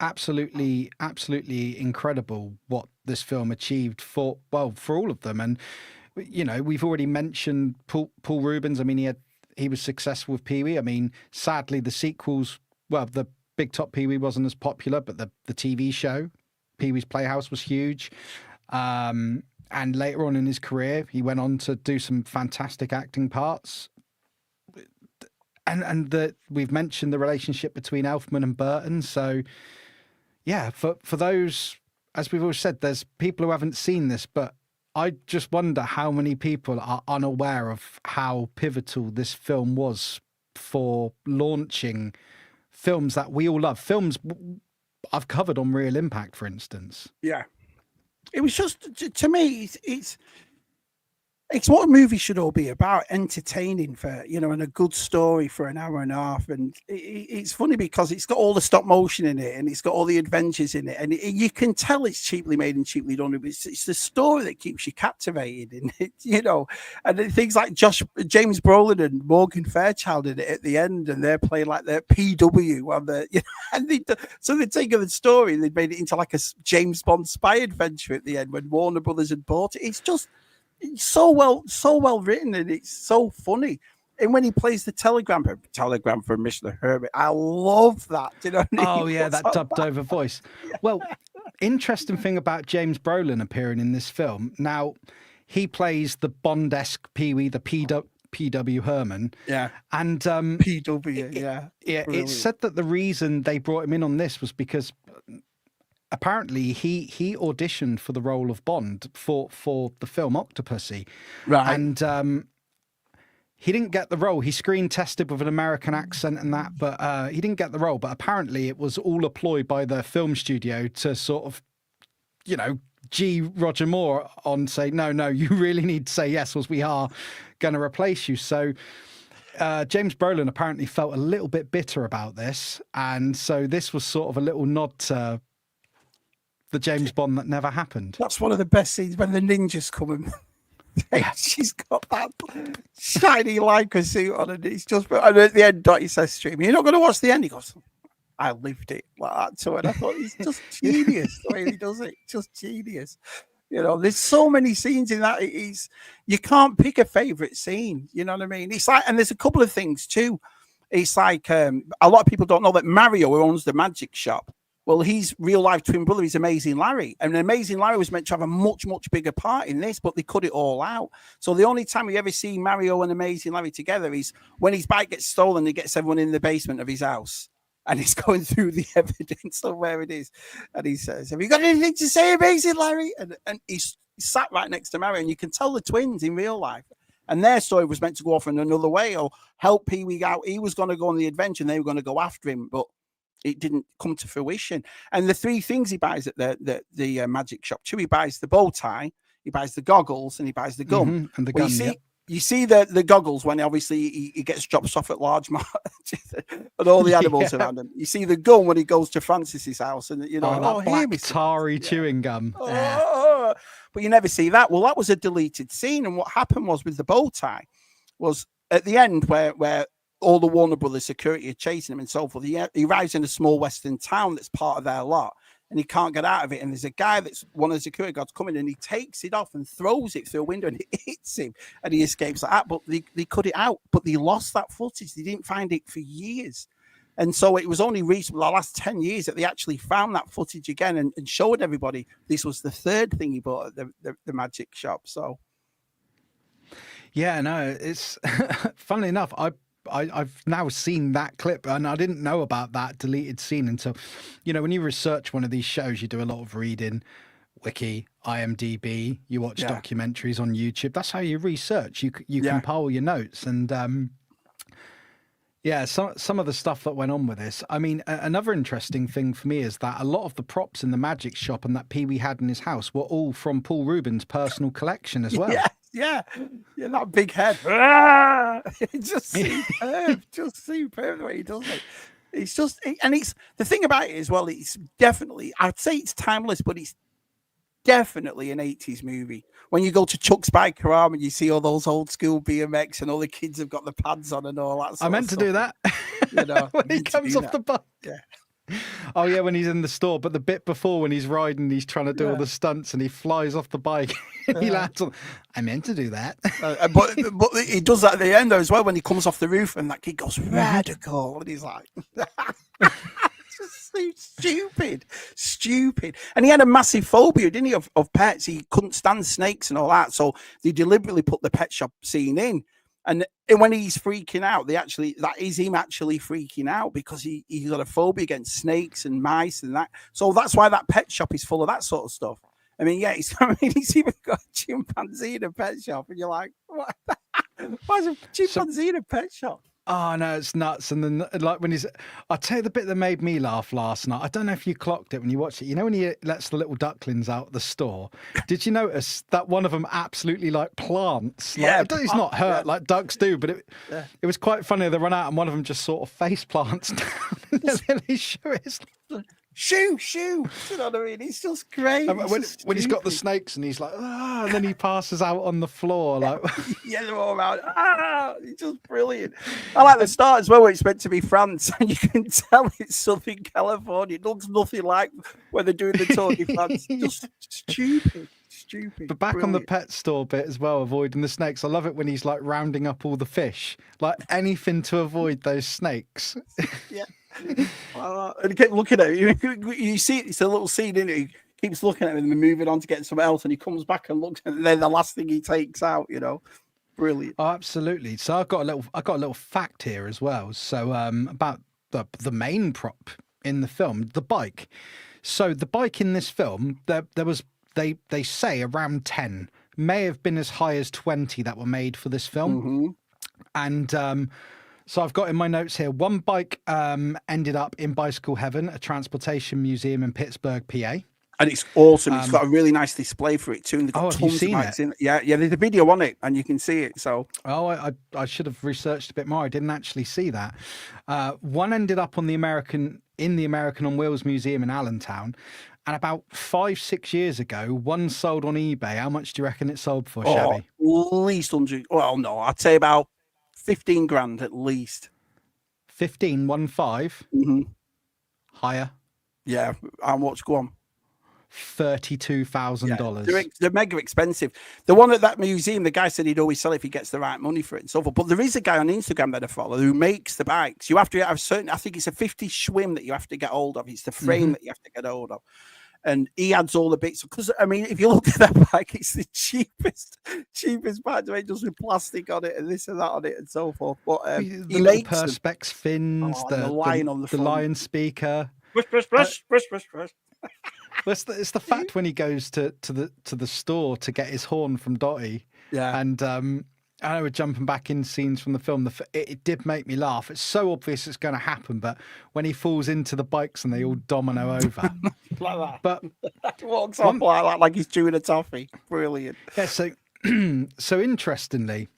absolutely incredible what this film achieved for all of them. And, you know, we've already mentioned Paul Ruebens. I mean, he was successful with Pee-wee. I mean, sadly, the sequels, well, the Big Top Pee-wee wasn't as popular, but the TV show, Pee-wee's Playhouse, was huge. And later on in his career, he went on to do some fantastic acting parts. And we've mentioned the relationship between Elfman and Burton. So, yeah, for those, as we've always said, there's people who haven't seen this, but I just wonder how many people are unaware of how pivotal this film was for launching films that we all love. Films I've covered on Real Impact, for instance. Yeah. It was just, to me, it's what a movie should all be about, entertaining for, you know, and a good story for an hour and a half. And it's funny because it's got all the stop motion in it and it's got all the adventures in it. And you can tell it's cheaply made and cheaply done. It's the story that keeps you captivated in it, you know. And things like James Brolin and Morgan Fairchild in it at the end, and they're playing like their PW on the, you know, and so they take the story and they made it into like a James Bond spy adventure at the end when Warner Brothers had bought it. It's so well written, and it's so funny. And when he plays the telegram from Mr. Herbert, I love that. Do you know what I mean? Oh yeah, that dubbed over voice. Well, interesting thing about James Brolin appearing in this film. Now, he plays the Bond-esque Pee-wee, the P.W. Herman. Yeah. And PW, yeah. Yeah, it's said that the reason they brought him in on this was because apparently he auditioned for the role of Bond for the film Octopussy. Right. And he didn't get the role. He screen tested with an American accent and that, but he didn't get the role. But apparently it was all a ploy by the film studio to sort of, you know, Roger Moore on say, no, you really need to say yes, or we are going to replace you. So James Brolin apparently felt a little bit bitter about this. And so this was sort of a little nod to the James Bond that never happened. That's one of the best scenes when the ninjas come and she's got that shiny Leica suit on, and it's just, and at the end, Dottie says, "Stream, you're not going to watch the end." He goes, "I lived it like that too," and I thought it's just genius the way he does it. Just genius. You know, there's so many scenes in that. You can't pick a favorite scene. You know what I mean? It's like, and there's a couple of things too. It's like a lot of people don't know that Mario, who owns the magic shop, well, he's real life twin brother. He's Amazing Larry. And Amazing Larry was meant to have a much, much bigger part in this, but they cut it all out. So the only time we ever see Mario and Amazing Larry together is when his bike gets stolen. He gets everyone in the basement of his house, and he's going through the evidence of where it is. And he says, "Have you got anything to say, Amazing Larry?" And he's sat right next to Mario, and you can tell the twins in real life. And their story was meant to go off in another way or help Pee-wee out. He was going to go on the adventure, and they were going to go after him, but it didn't come to fruition. And the three things he buys at the magic shop too, he buys the bow tie, he buys the goggles, and he buys the gun. Mm-hmm. And the gun, you see the goggles when obviously he gets dropped off at large and all the animals around him. You see the gun when he goes to Francis's house, and you know, black tarry chewing gum. But you never see that. Well, that was a deleted scene. And what happened was with the bow tie was at the end where all the Warner Brothers security are chasing him and so forth. He arrives in a small western town that's part of their lot, and he can't get out of it. And there's a guy that's one of the security guards coming, and he takes it off and throws it through a window, and it hits him, and he escapes like that. But they cut it out. But they lost that footage. They didn't find it for years. And so it was only recently, the last 10 years, that they actually found that footage again and showed everybody this was the third thing he bought at the magic shop. So, yeah, no, it's funnily enough, I've now seen that clip and I didn't know about that deleted scene until, when you research one of these shows, you do a lot of reading, Wiki, IMDb, you watch documentaries on YouTube. That's how you research. You compile your notes and yeah, some of the stuff that went on with this. I mean, another interesting thing for me is that a lot of the props in the magic shop and that Pee-wee had in his house were all from Paul Ruebens' personal collection as well. Yeah, that big head. It's just superb the way he does it. It's just, and it's the thing about it as well. It's definitely, I'd say it's timeless, but it's definitely an 80s movie. When you go to Chuck's Biker Arm and you see all those old school BMX and all the kids have got the pads on and all that. I meant to do that. When he comes off the bike. Yeah. Oh yeah, when he's in the store, but the bit before when he's riding, he's trying to do all the stunts and he flies off the bike and he lands on. I meant to do that. But he does that at the end though as well when he comes off the roof and that kid goes radical and he's like just so stupid. And he had a massive phobia, didn't he, of pets. He couldn't stand snakes and all that, so they deliberately put the pet shop scene in. And when he's freaking out, that is him actually freaking out because he's got a phobia against snakes and mice and that. So that's why that pet shop is full of that sort of stuff. I mean, he's even got a chimpanzee in a pet shop, and you're like, what? Why is a chimpanzee in a pet shop? Oh no, it's nuts. And then like when I'll tell you the bit that made me laugh last night. I don't know if you clocked it when you watched it. You know when he lets the little ducklings out the store? Did you notice that one of them absolutely like plants? Like, he's not hurt like ducks do, but it was quite funny. They run out and one of them just sort of face plants down and then they show his shoo. You know what I mean? It's just great. When he's got the snakes and he's like, and then he passes out on the floor. Like, they're all around. It's just brilliant. I like the start as well, where it's meant to be France, and you can tell it's Southern California. It looks nothing like when they're doing the Tour de France. Just stupid. But back on the pet store bit as well, avoiding the snakes. I love it when he's like rounding up all the fish, like anything to avoid those snakes. Yeah. And he kept looking at it. You see, it's a little scene in it. He keeps looking at him and moving on to get something else, and he comes back and looks, and then the last thing he takes out, brilliant. Oh, absolutely. So I got a little fact here as well. So about the main prop in the film, the bike. So the bike in this film, there was they say around 10, may have been as high as 20 that were made for this film, and. So I've got in my notes here, one bike ended up in Bicycle Heaven, a transportation museum in Pittsburgh, PA. And it's awesome. It's got a really nice display for it too. And they've got have you tons seen of bikes it? in it. Yeah, there's a video on it and you can see it. So I should have researched a bit more. I didn't actually see that. One ended up in the American on Wheels Museum in Allentown. And about 5-6 years ago, one sold on eBay. How much do you reckon it sold for, Shabby? At least 100. Well, no, I'd say about 15 grand at least. 15, 15? Mm-hmm. Higher? Yeah, how much? Go on. $32,000. Yeah, they're mega expensive. The one at that museum, the guy said he'd always sell it if he gets the right money for it and so forth. But there is a guy on Instagram that I follow who makes the bikes. You have to have I think it's a 50 Schwinn that you have to get hold of. It's the frame that you have to get hold of. And he adds all the bits because I mean, if you look at that bike, it's the cheapest bike to make, just with plastic on it and this and that on it and so forth. But he makes perspex fins, the lion on the lion speaker. Rush. It's the fact when he goes to the store to get his horn from Dottie. Yeah, and I know we're jumping back in scenes from the film. It did make me laugh. It's so obvious it's going to happen, but when he falls into the bikes and they all domino over, like that. But walks off like he's chewing a toffee. Brilliant. Yeah. So interestingly,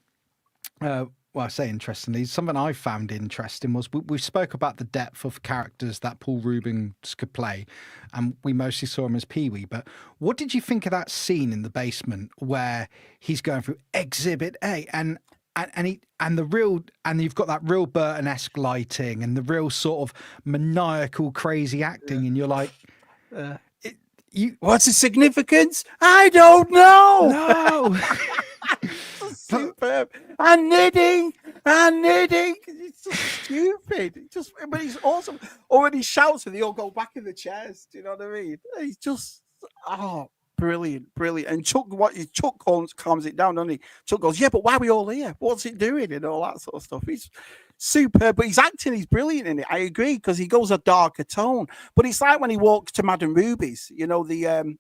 well, I say interestingly, something I found interesting was we spoke about the depth of characters that Paul Reubens could play, and we mostly saw him as Pee-wee. But what did you think of that scene in the basement where he's going through Exhibit A and you've got that real Burton-esque lighting and the real sort of maniacal, crazy acting, and you're like, what's the significance? I don't know. No. Superb. I'm knitting. I need it. It's just stupid. But he's awesome. Or when he shouts and they all go back in the chairs. Do you know what I mean? He's just brilliant. And Chuck calms it down, doesn't he? Chuck goes, yeah, but why are we all here? What's it doing? And all that sort of stuff. He's superb, but his acting is brilliant in it. I agree, because he goes a darker tone. But it's like when he walks to Madame Ruby's, the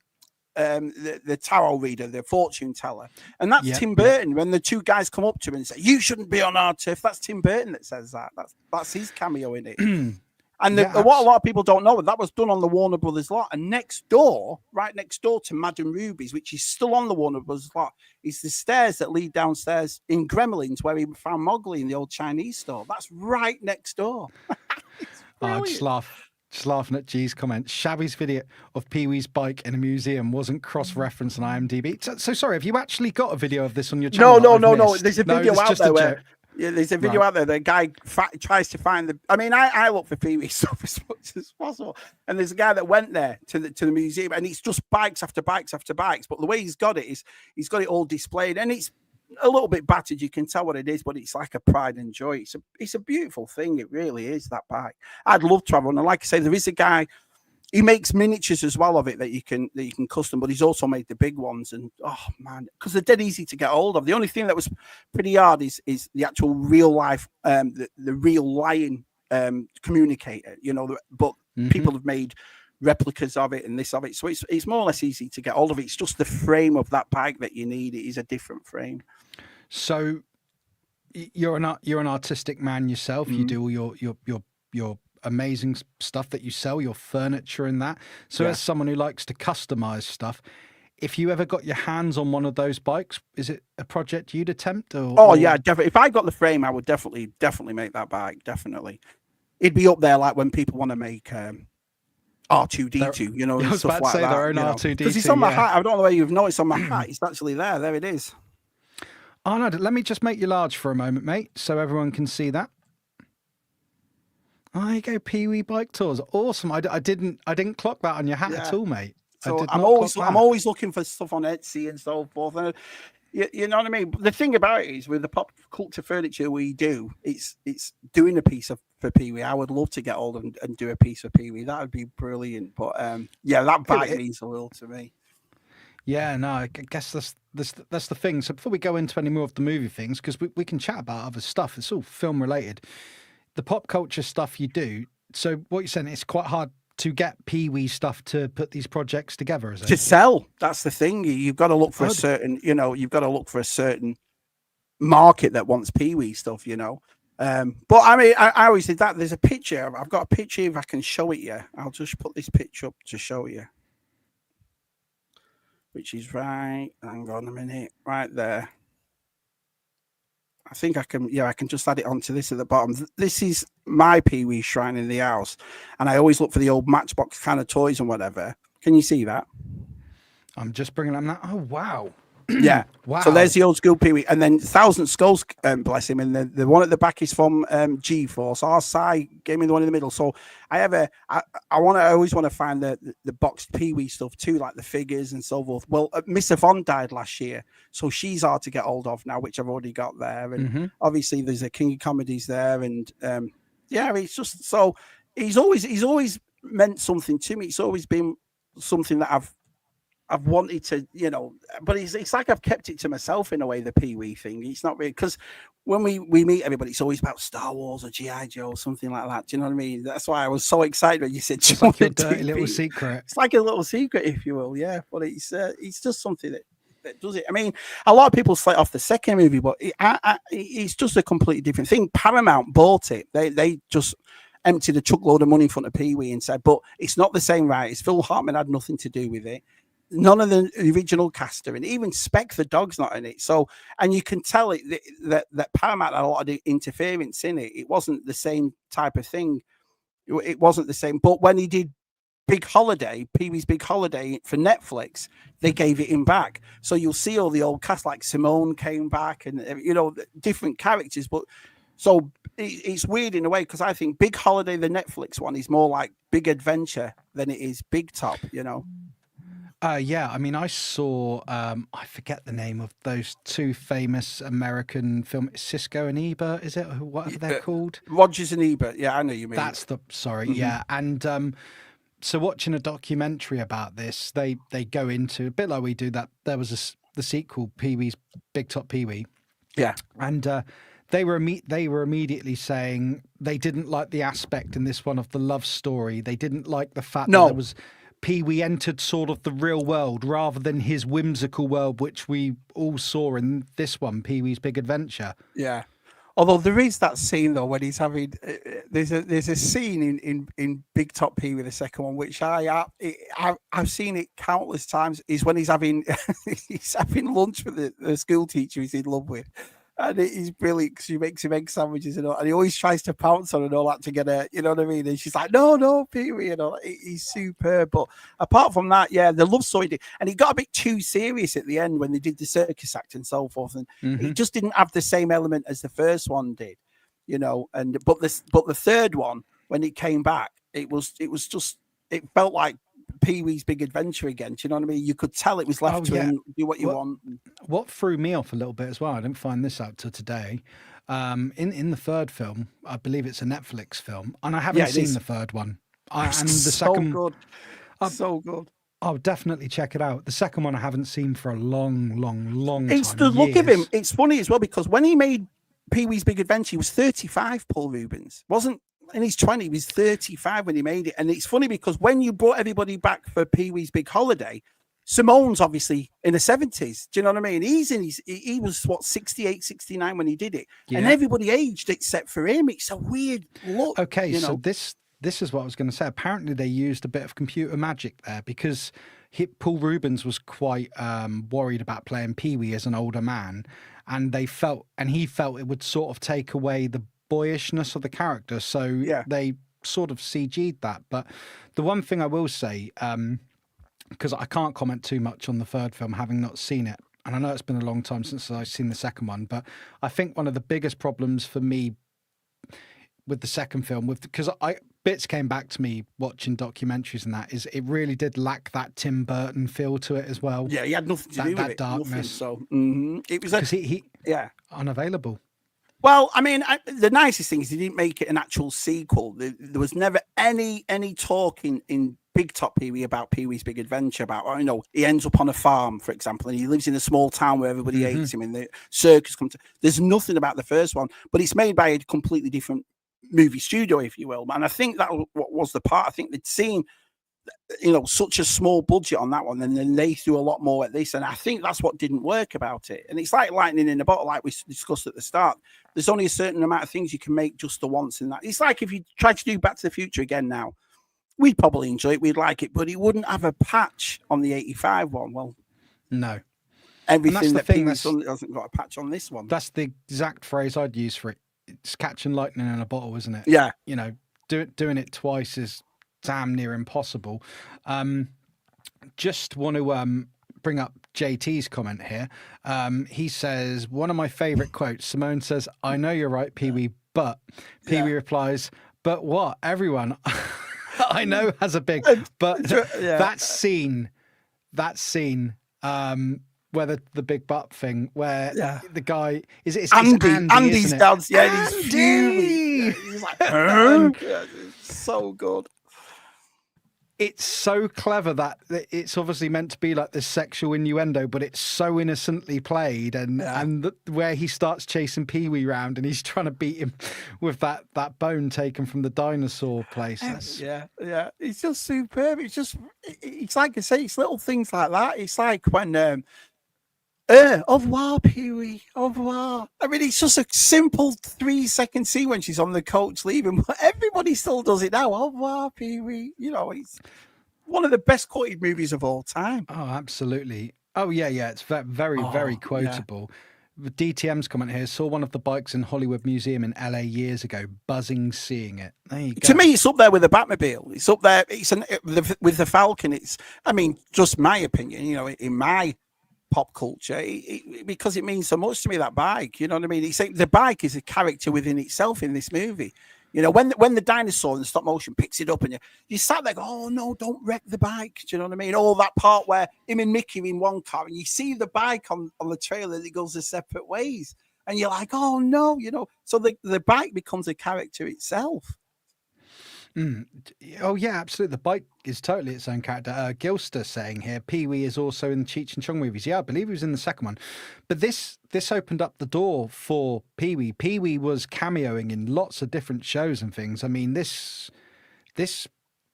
tarot reader, the fortune teller, and that's Tim Burton. When the two guys come up to him and say, "You shouldn't be on our turf," that's Tim Burton that says that. That's his cameo in it. And what a lot of people don't know, that was done on the Warner Brothers lot. And right next door to Madame Ruby's, which is still on the Warner Brothers lot, is the stairs that lead downstairs in Gremlins, where he found Mowgli in the old Chinese store. That's right next door. I just laughing at G's comment. Shabby's video of Pee-wee's bike in a museum wasn't cross-referenced on IMDb. So sorry, have you actually got a video of this on your channel? No. There's a video out there where... Yeah, there's a video out there. The guy tries to find the. I mean, I look for Pee-wee stuff as much as possible. And there's a guy that went there to the museum, and it's just bikes after bikes after bikes. But the way he's got it is he's got it all displayed, and it's a little bit battered. You can tell what it is, but it's like a pride and joy. It's a beautiful thing. It really is, that bike. I'd love to have one. And like I say, there is a guy. He makes miniatures as well of it that you can custom, but he's also made the big ones. And oh man, because they're dead easy to get hold of. The only thing that was pretty hard is the actual real life, the real lion communicator. But people have made replicas of it and this of it, so it's more or less easy to get hold of it. It's just the frame of that bike that you need. It is a different frame. So you're an artistic man yourself. You do all your amazing stuff that you sell, your furniture and that. So as someone who likes to customize stuff, if you ever got your hands on one of those bikes, is it a project you'd attempt? Yeah, definitely. If I got the frame, I would definitely make that bike. Definitely, it'd be up there like when people want to make R2D2, I was stuff about to like say that. their own R2D2. Because it's on my hat. I don't know whether you've noticed on my hat. It's actually there. There it is. Oh no! Let me just make you large for a moment, mate, so everyone can see that. Oh, there you go, Pee-wee Bike Tours. Awesome. I didn't clock that on your hat at all, mate. So I'm always looking for stuff on Etsy and so forth. And you know what I mean? The thing about it is, with the pop culture furniture we do, it's doing a piece for Pee-wee. I would love to get hold of and do a piece for Pee-wee. That would be brilliant. But that bike means a little to me. Yeah, no, I guess that's the thing. So before we go into any more of the movie things, because we can chat about other stuff. It's all film related. The pop culture stuff you do. So what you're saying, it's quite hard to get Pee-wee stuff to put these projects together, is it? To sell. That's the thing. You've got to look for a certain, you've got to look for a certain market that wants Pee-wee stuff, But I mean, I always did that. There's a picture. I've got a picture. If I can show it you, I'll just put this picture up to show you. Which is right. Hang on a minute. Right there. I think I can just add it onto this at the bottom. This is my Pee-wee shrine in the house. And I always look for the old Matchbox kind of toys and whatever. Can you see that? I'm just bringing them that. Oh, wow. Yeah. Wow. So there's the old school Pee-wee. And then Thousand Skulls, bless him. And the one at the back is from G-Force. Our side gave me the one in the middle. So I always want to find the boxed Pee-wee stuff too, like the figures and so forth. Well, Miss Yvonne died last year, so she's hard to get hold of now, which I've already got there. And obviously there's a King of Comedies there. And it's just, so he's always meant something to me. It's always been something that I've wanted to, but it's like I've kept it to myself in a way, the Pee-wee thing. It's not really, because when we meet everybody, it's always about Star Wars or G.I. Joe or something like that. Do you know what I mean? That's why I was so excited when you said, it's like your dirty little secret. It's like a little secret, if you will. Yeah. But it's just something that does it. I mean, a lot of people slate off the second movie, but it's just a completely different thing. Paramount bought it. They just emptied a truckload of money in front of Pee-wee and said, but it's not the same, right? It's Phil Hartman had nothing to do with it. None of the original cast are in it. Even Speck the dog's not in it. So, and you can tell it that Paramount had a lot of interference in it. It wasn't the same type of thing. It wasn't the same. But when he did Big Holiday, Pee-wee's Big Holiday for Netflix, they gave it him back. So you'll see all the old cast, like Simone came back, and different characters. But so it's weird in a way, because I think Big Holiday, the Netflix one, is more like Big Adventure than it is Big Top. Yeah, I mean, I saw, I forget the name of those two famous American film, Cisco and Ebert, is it? Or whatever they're called. Rogers and Ebert. Yeah, I know you mean. That's the, sorry, yeah. And so watching a documentary about this, they go into, a bit like we do, that there was the sequel, Pee-wee's Big Top Pee-wee. Yeah. And they were immediately saying they didn't like the aspect in this one of the love story. They didn't like the fact that there was Pee-wee entered sort of the real world rather than his whimsical world, which we all saw in this one, Pee-wee's Big Adventure. Yeah. Although there is that scene though when he's having there's a scene in Big Top Pee-wee, the second one, which I've seen it countless times. Is when he's having lunch with the school teacher he's in love with. And it is brilliant because she makes him egg sandwiches and all, and he always tries to pounce on her and all that to get her, you know what I mean? And she's like, no, Pee-wee, and all. He's superb. But apart from that, yeah, the love story did, and it got a bit too serious at the end when they did the circus act and so forth, and it just didn't have the same element as the first one did, you know. And but the third one, when it came back, it felt like Pee-wee's Big Adventure again. Do you know what I mean? You could tell it was left to him, do what you want. What threw me off a little bit as well, I didn't find this out till today. In the third film, I believe it's a Netflix film, and I haven't seen the third one. And the second, good. So good. I'll definitely check it out. The second one I haven't seen for a long time. It's the look of him. It's funny as well because when he made Pee-wee's Big Adventure, he was 35. Paul Ruebens wasn't in his 20s. He was 35 when he made it, and it's funny because when you brought everybody back for Pee-wee's Big Holiday, Simone's obviously in the 70s. Do you know what I mean? He was what, 68, 69 when he did it, and everybody aged except for him. It's a weird look. Okay, so this is what I was going to say. Apparently, they used a bit of computer magic there because Paul Ruebens was quite worried about playing Pee-wee as an older man, and he felt it would sort of take away the boyishness of the character, so they sort of CG'd that. But the one thing I will say, because I can't comment too much on the third film having not seen it, and I know it's been a long time since I've seen the second one, but I think one of the biggest problems for me with the second film, because bits came back to me watching documentaries and that, is it really did lack that Tim Burton feel to it as well. Yeah, he had nothing to do with it. Darkness. Nothing, so it was because he unavailable. Well, I mean, the nicest thing is he didn't make it an actual sequel. There was never any talk in Big Top Pee-wee about Pee-wee's Big Adventure, about, you know, he ends up on a farm, for example, and he lives in a small town where everybody hates him and the circus comes to. There's nothing about the first one, but it's made by a completely different movie studio, if you will. And I think that was the part. I think they'd seen, you know, such a small budget on that one, and then they threw a lot more at this, and I think that's what didn't work about it. And it's like lightning in a bottle, like we discussed at the start. There's only a certain amount of things you can make just the once in that. It's like if you tried to do Back to the Future again now, we'd probably enjoy it, we'd like it, but it wouldn't have a patch on the 85 one. Well, no. Everything that Pee-wee's done hasn't got a patch on this one. That's the exact phrase I'd use for it. It's catching lightning in a bottle, isn't it? Yeah. You know, doing it twice is damn near impossible. Just want to bring up JT's comment here. He says, one of my favorite quotes, Simone says, "I know you're right, Pee-wee, but..." Pee-wee replies, "But what? Everyone I know has a big..." But that scene, where the big butt thing, where the guy it's Andy, Andy's dad's, Andy! He's fuming. He's like, it's so good. It's so clever that it's obviously meant to be like this sexual innuendo, but it's so innocently played, and where he starts chasing Pee-wee round and he's trying to beat him with that bone taken from the dinosaur place. It's just superb. It's like I say, it's little things like that. It's like when au revoir, Pee-wee, au revoir. I mean, it's just a simple 3-second scene when she's on the coach leaving, but everybody still does it now. Au revoir, Pee-wee. You know, it's one of the best quoted movies of all time. Oh, absolutely. Oh, yeah. It's very quotable. Yeah. DTM's comment here, saw one of the bikes in Hollywood Museum in LA years ago, buzzing seeing it. There you go. To me, it's up there with the Batmobile. It's up there. With the Falcon. It's, I mean, just my opinion, you know, in my pop culture, because it means so much to me, that bike. You know what I mean? The bike is a character within itself in this movie. You know, when the dinosaur in the stop motion picks it up and you sat there, go, oh no, don't wreck the bike. Do you know what I mean? All that part where him and Mickey are in one car and you see the bike on the trailer that goes their separate ways. And you're like, oh no, you know. So the bike becomes a character itself. Oh yeah, absolutely. The bike is totally its own character. Gilster saying here, Pee Wee is also in the Cheech and Chong movies. Yeah, I believe he was in the second one. But this opened up the door for Pee Wee. Pee Wee was cameoing in lots of different shows and things. I mean, this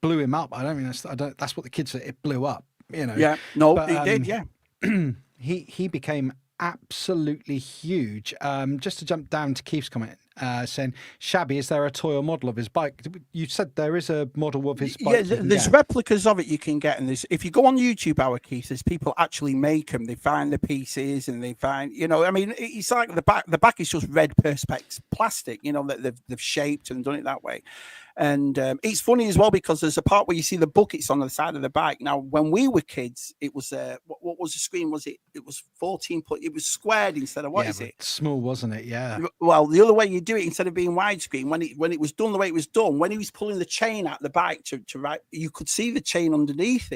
blew him up. I don't mean that's what the kids said. It blew up. You know. Yeah. No, it did. Yeah. He became absolutely huge. Just to jump down to Keith's comment, saying, Shabby, is there a toy or model of his bike? You said there is a model of his bike. Yeah, there's replicas of it you can get, and if you go on YouTube, our Keith, there's people actually make them. They find the pieces and they find, you know, I mean, it's like the back is just red perspex plastic, you know, that they've shaped and done it that way. And it's funny as well because there's a part where you see the buckets on the side of the bike. Now, when we were kids, it was what was the screen? Was it was 14? It was squared instead of what is it? Small, wasn't it? Yeah. Well, the other way you do it, instead of being widescreen, when it was done the way it was done, when he was pulling the chain out the bike to right, you could see the chain underneath,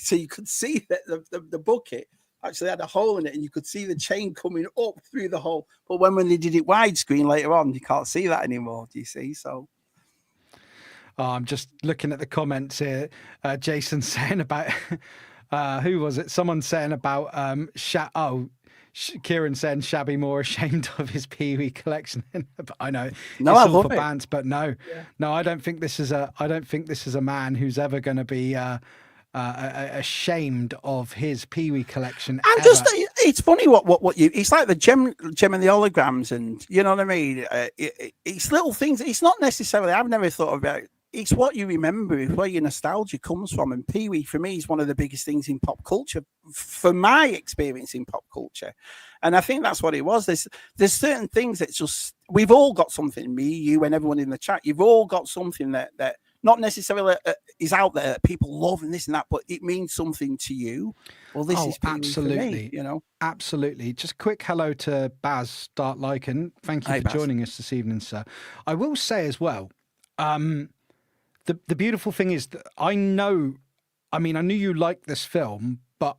so you could see that the bucket actually had a hole in it, and you could see the chain coming up through the hole. But when they did it widescreen later on, you can't see that anymore. Do you see? So. Oh, I'm just looking at the comments here. Jason saying about who was it? Someone saying about Kieran saying Shabby more ashamed of his Pee Wee collection. I know. No, it's I all love for it. bands, but no, I don't think this is a man who's ever going to be ashamed of his Pee Wee collection. And just it's funny what you. It's like the gem and the holograms, and you know what I mean. It's little things. It's not necessarily. I've never thought about it. It's what you remember, it's where your nostalgia comes from. And Pee Wee, for me, is one of the biggest things in pop culture, for my experience in pop culture. And I think that's what it was. There's certain things that just, we've all got something, me, you, and everyone in the chat, you've all got something that not necessarily is out there that people love and this and that, but it means something to you. Well, this is Pee Wee absolutely for me, you know. Absolutely. Just quick hello to Baz Start Lycan. Thank you for joining us this evening, sir. I will say as well, the beautiful thing is that I knew you liked this film, but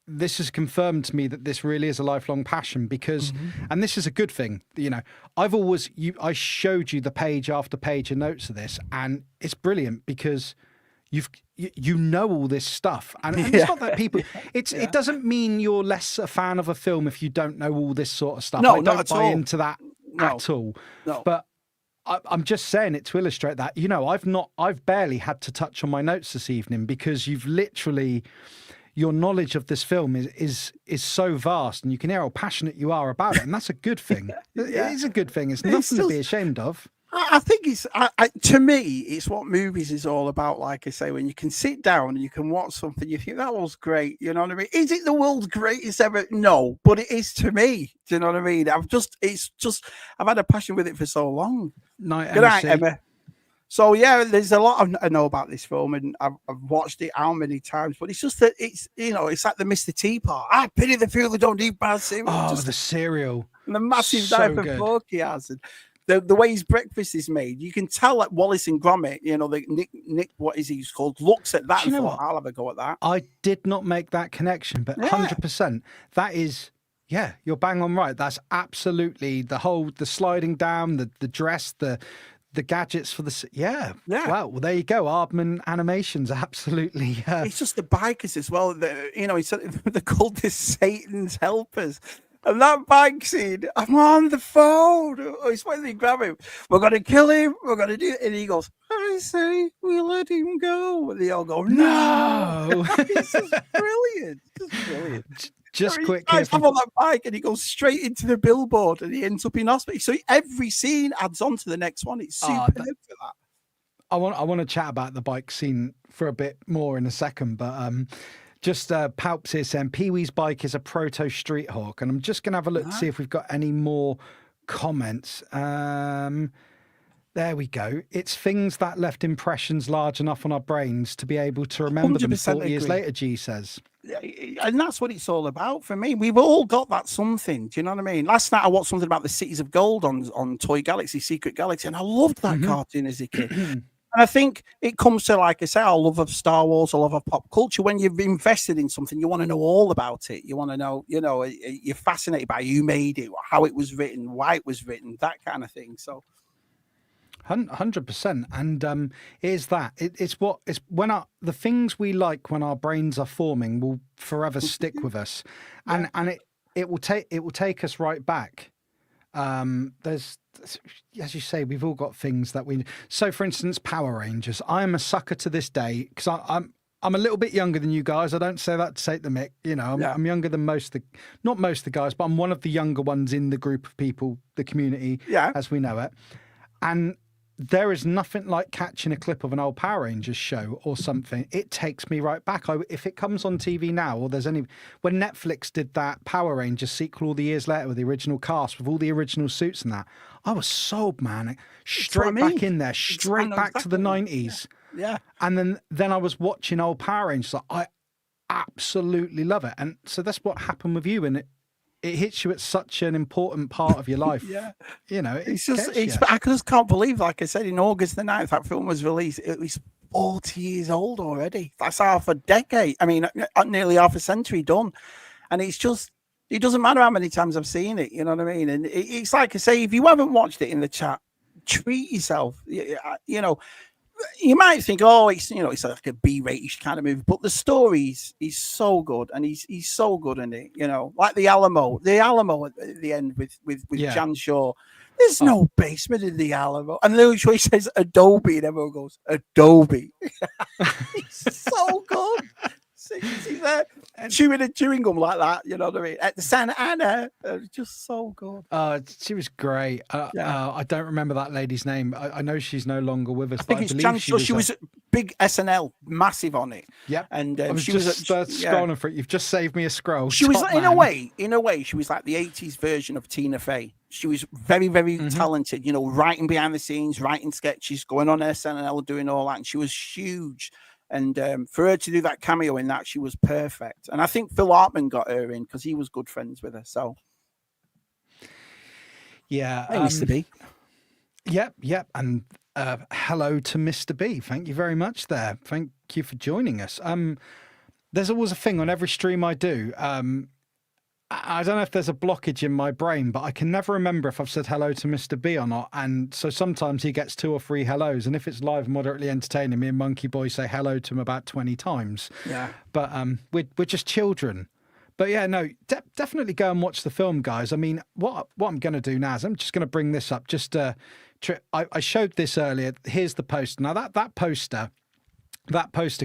this has confirmed to me that this really is a lifelong passion because, and this is a good thing, you know, I showed you the page after page of notes of this, and it's brilliant because you know all this stuff, and it's not that people. It doesn't mean you're less a fan of a film if you don't know all this sort of stuff. No, I don't buy into that at all. No. But I'm just saying it to illustrate that, you know, I've barely had to touch on my notes this evening because you've literally, your knowledge of this film is so vast, and you can hear how passionate you are about it, and that's a good thing. It is a good thing. It's nothing to be ashamed of. I think it's to me, it's what movies is all about. Like I say, when you can sit down and you can watch something, you think that was great. You know what I mean? Is it the world's greatest ever? No, but it is to me. Do you know what I mean? I've had a passion with it for so long. Night, good night, Emma. So yeah, there's a lot I know about this film, and I've watched it how many times. But it's just that it's, you know, it's like the Mr. T part. I pity the few that don't eat bad cereal. Oh, the cereal, and the massive diaper fork he has. And the way his breakfast is made, you can tell that Wallace and Gromit, you know, the Nick, what is he's called, looks at that and thought, I'll have a go at that. I did not make that connection, but 100%, that is, yeah, you're bang on right. That's absolutely the sliding down, the dress, the gadgets for the, yeah. Well, there you go. Aardman Animations, absolutely. It's just the bikers as well. You know, they're called this Satan's helpers. And that bike scene, I'm on the phone. It's when they grab him. We're going to kill him. We're going to do it. And he goes, I say we let him go. And they all go, no. It's just brilliant. Just brilliant. Just quick. I'm on that bike and he goes straight into the billboard and he ends up in hospital. So every scene adds on to the next one. It's superb for that. I want to chat about the bike scene for a bit more in a second, but just Palps here saying Pee Wee's bike is a proto Street Hawk, and I'm just going to have a look to see if we've got any more comments. There we go. It's things that left impressions large enough on our brains to be able to remember them 40 years later, G says. Yeah, and that's what it's all about for me. We've all got that something. Do you know what I mean? Last night I watched something about the Cities of Gold on Toy Galaxy, Secret Galaxy, and I loved that cartoon as a kid. And I think it comes to, like I say, our love of Star Wars, our love of pop culture. When you've invested in something, you want to know all about it. You want to know, you're fascinated by who made it, how it was written, why it was written, that kind of thing. So 100%. And it's the things we like when our brains are forming will forever stick with us, and it will take us right back. There's, as you say, we've all got things that we. So, for instance, Power Rangers. I am a sucker to this day because I'm a little bit younger than you guys. I don't say that to take the mick. I'm younger than not most of the guys, but I'm one of the younger ones in the group of people, the community, as we know it. And there is nothing like catching a clip of an old Power Rangers show or something. It takes me right back. If it comes on TV now, or when Netflix did that Power Rangers sequel all the years later with the original cast, with all the original suits and that, I was sold, man. Straight back in there, straight back to the 90s. Yeah. And then I was watching old Power Rangers. I absolutely love it. And so that's what happened with you. And it hits you at such an important part of your life. I just can't believe, like I said, in August the 9th, that film was released. It was 40 years old already. That's half a decade. I mean, nearly half a century done. And it's just, it doesn't matter how many times I've seen it. You know what I mean? And it's like I say, if you haven't watched it in the chat, treat yourself. You might think, it's like a B-rated kind of movie, but the story is so good, and he's so good in it. Like the Alamo at the end with Jan Shaw. There's no basement in the Alamo, and literally says Adobe, and everyone goes Adobe. It's so good. See there, chewing a chewing gum like that. You know what I mean? At the Santa Ana, just so good. She was great. I don't remember that lady's name. I know she's no longer with us. I think it's Jan Shaw. She was big SNL, massive on it. Yeah, and I was she just scrolling for it. You've just saved me a scroll. She was in a way, she was like the 80s version of Tina Fey. She was very, very talented. Writing behind the scenes, writing sketches, going on SNL, doing all that, and she was huge. And for her to do that cameo in that, she was perfect. And I think Phil Hartman got her in because he was good friends with her. So, yeah, hey, Mr. B. Yep. And hello to Mr. B. Thank you very much there. Thank you for joining us. There's always a thing on every stream I do. I don't know if there's a blockage in my brain, but I can never remember if I've said hello to Mr. B or not. And so sometimes he gets 2 or 3 hellos. And if it's live moderately entertaining, me and Monkey Boy say hello to him about 20 times. Yeah. But we're just children. But yeah, no, definitely go and watch the film, guys. I mean, what I'm going to do now is I'm just going to bring this up. I showed this earlier. Here's the poster. Now that poster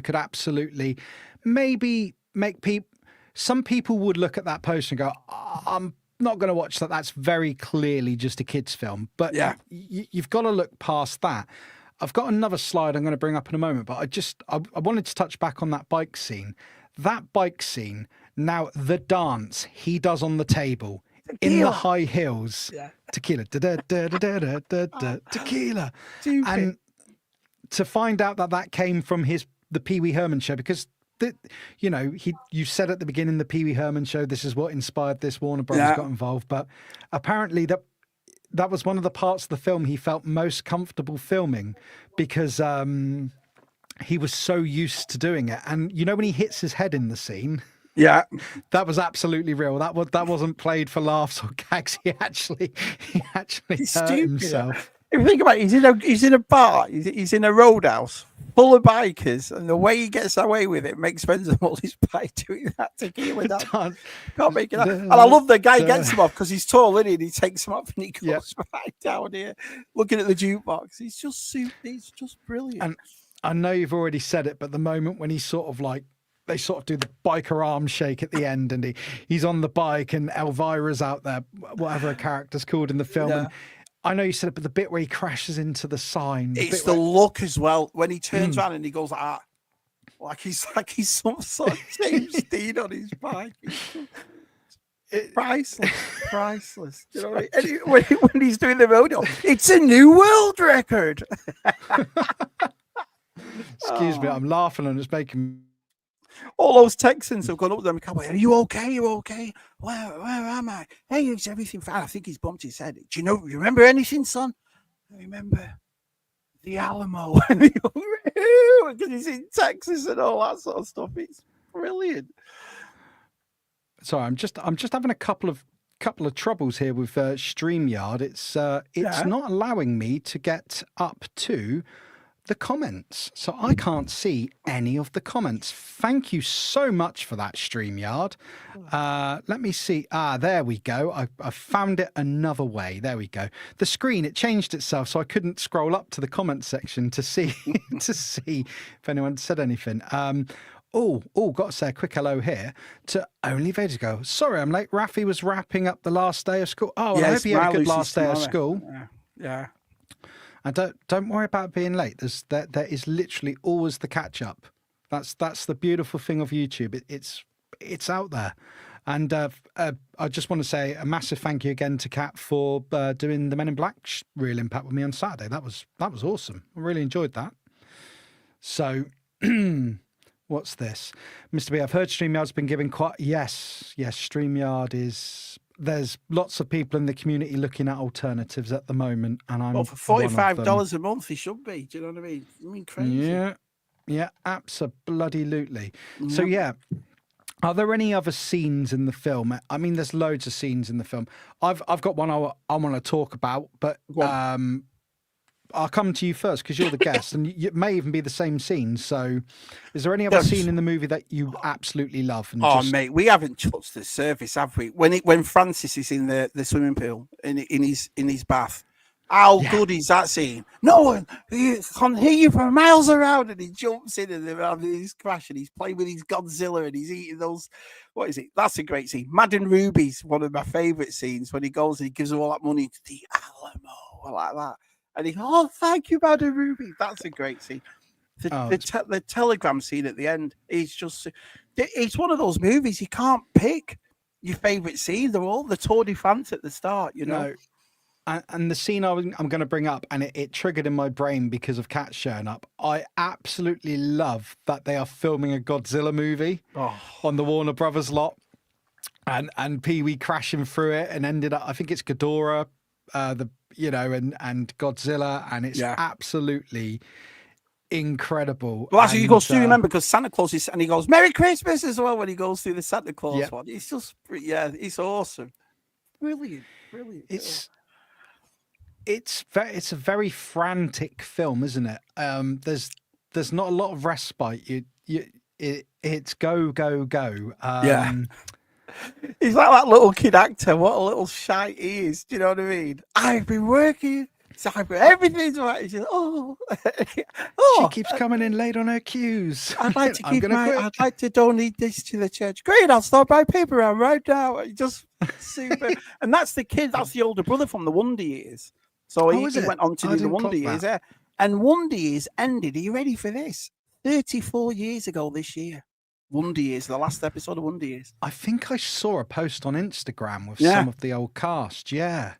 could absolutely maybe make people. Some people would look at that poster and go, I'm not going to watch that. That's very clearly just a kid's film. But you've got to look past that. I've got another slide I'm going to bring up in a moment, but I wanted to touch back on that bike scene. That bike scene, now the dance he does on the table in the high heels. Yeah. Tequila. Tequila. Stupid. And to find out that came from the Pee Wee Herman show, because you said at the beginning, the Pee Wee Herman show, this is what inspired this. Warner Brothers got involved, but apparently that was one of the parts of the film he felt most comfortable filming because he was so used to doing it. And when he hits his head in the scene, that was absolutely real. That wasn't played for laughs or gags. He actually hurt himself. If you think about it, he's in a bar, he's in a roadhouse full of bikers, and the way he gets away with it makes friends of all his bike doing that tequila dance. Can't make it up. And I love the guy gets him off because he's tall, isn't he? And he takes him up and he goes right down here looking at the jukebox. He's just brilliant. And I know you've already said it, but the moment when he's sort of like, they sort of do the biker arm shake at the end, and he's on the bike, and Elvira's out there, whatever her character's called in the film. And I know you said it, but the bit where he crashes into the sign. It's the look as well. When he turns around and he goes like he's some sort of James Dean on his bike. Priceless. You know what I mean? When he's doing the rodeo, it's a new world record. Excuse me, I'm laughing and it's making. All those Texans have gone up to them. Are you okay? You okay? Where am I? Hey, is everything fine? I think he's bumped his head. Do you remember anything, son? I remember the Alamo. Because he's in Texas and all that sort of stuff. It's brilliant. Sorry, I'm just having a couple of troubles here with StreamYard. It's not allowing me to get up to the comments, so I can't see any of the comments. Thank you so much for that, StreamYard. Let me see. There we go. I found it another way. There we go. The screen, it changed itself, so I couldn't scroll up to the comment section to see to see if anyone said anything. Got to say a quick hello here to Only Vader Go. Sorry, I'm late. Rafi was wrapping up the last day of school. I hope you had a good last day of school. Yeah. And don't worry about being late. There is literally always the catch up. That's the beautiful thing of YouTube. It's out there. And I just want to say a massive thank you again to Kat for doing the Men in Black Real Impact with me on Saturday. That was awesome. I really enjoyed that. So what's this? Mr. B, I've heard StreamYard's been giving quite... Yes, StreamYard is... There's lots of people in the community looking at alternatives at the moment, and I'm for $45 a month, he should be. Do you know what I mean? I mean, crazy. Yeah, absolutely. Yeah. So yeah, are there any other scenes in the film? I mean, there's loads of scenes in the film. I've got one I want to talk about, but I'll come to you first because you're the guest, and it may even be the same scene. So, is there any other scene in the movie that you absolutely love? And mate, we haven't touched the surface, have we? When Francis is in the swimming pool in his bath, how good is that scene? No one can hear you for miles around, and he jumps in and they're having this crash, and he's playing with his Godzilla, and he's eating those. What is it? That's a great scene. Mad and Ruby's one of my favourite scenes when he goes and he gives her all that money to the Alamo, like that. And he goes, thank you, Madam Ruby. That's a great scene. The telegram scene at the end is just... It's one of those movies you can't pick your favourite scene. They're all the Tour de France at the start, you know. And the scene I'm going to bring up, and it triggered in my brain because of Cat showing up. I absolutely love that they are filming a Godzilla movie on the Warner Brothers lot. And Pee-wee crashing through it and ended up... I think it's Ghidorah, and Godzilla, and it's absolutely incredible. Well, actually, he goes through, remember, because Santa Claus is, and he goes, Merry Christmas as well when he goes through the Santa Claus one. It's just, it's awesome. Brilliant. It's a very frantic film, isn't it? There's not a lot of respite. It's go, go, go. He's like that little kid actor. What a little shite he is. Do you know what I mean? I've been working. So everything's right. She's, she keeps coming in late on her cues. I'd like to I'd like to donate this to the church. Great, I'll start my paper out right now. Just super. And that's the kid. That's the older brother from the Wonder Years. So he went on to do the Wonder Years. Yeah. And Wonder Years ended. Are you ready for this? 34 years ago this year. Wonder Years, the last episode of Wonder Years. I think I saw a post on Instagram with some of the old cast. Yeah.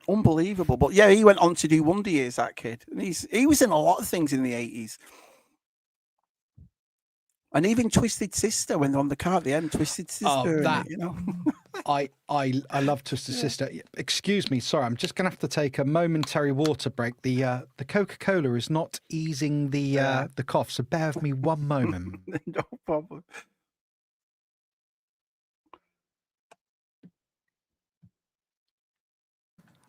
Unbelievable. But yeah, he went on to do Wonder Years, that kid. And he was in a lot of things in the 80s. And even Twisted Sister, when they're on the car at the end, Twisted Sister. You know? I love Twisted Sister. Excuse me, sorry, I'm just gonna have to take a momentary water break. The Coca-Cola is not easing the cough, so bear with me one moment. No problem.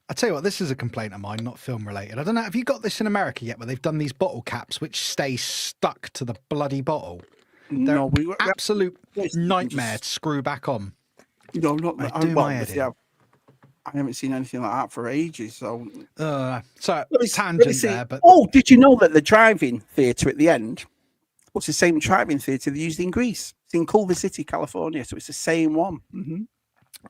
I tell you what, this is a complaint of mine, not film related. I don't know, have you got this in America yet, where they've done these bottle caps which stay stuck to the bloody bottle? They're absolute nightmare to screw back on. No, not that. I haven't seen anything like that for ages. So tangent there. But did you know that the drive-in theatre at the end was the same drive-in theatre they used in Greece? It's in Culver City, California. So it's the same one. Mm-hmm.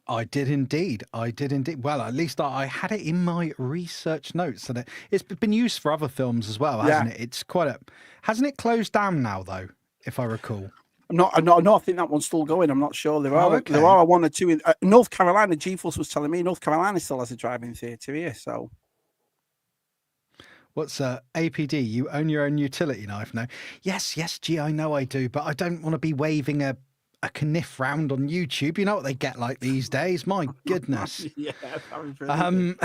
I did indeed. Well, at least I had it in my research notes, and it's been used for other films as well, hasn't it? It's hasn't it closed down now though, if I recall? No, I think that one's still going. I'm not sure. There are one or two in North Carolina. G-Force was telling me North Carolina still has a drive-in theatre here. So, What's APD? You own your own utility knife now? Yes, gee, I know I do, but I don't want to be waving a kniff round on YouTube. You know what they get like these days? My goodness. Yeah, brilliant.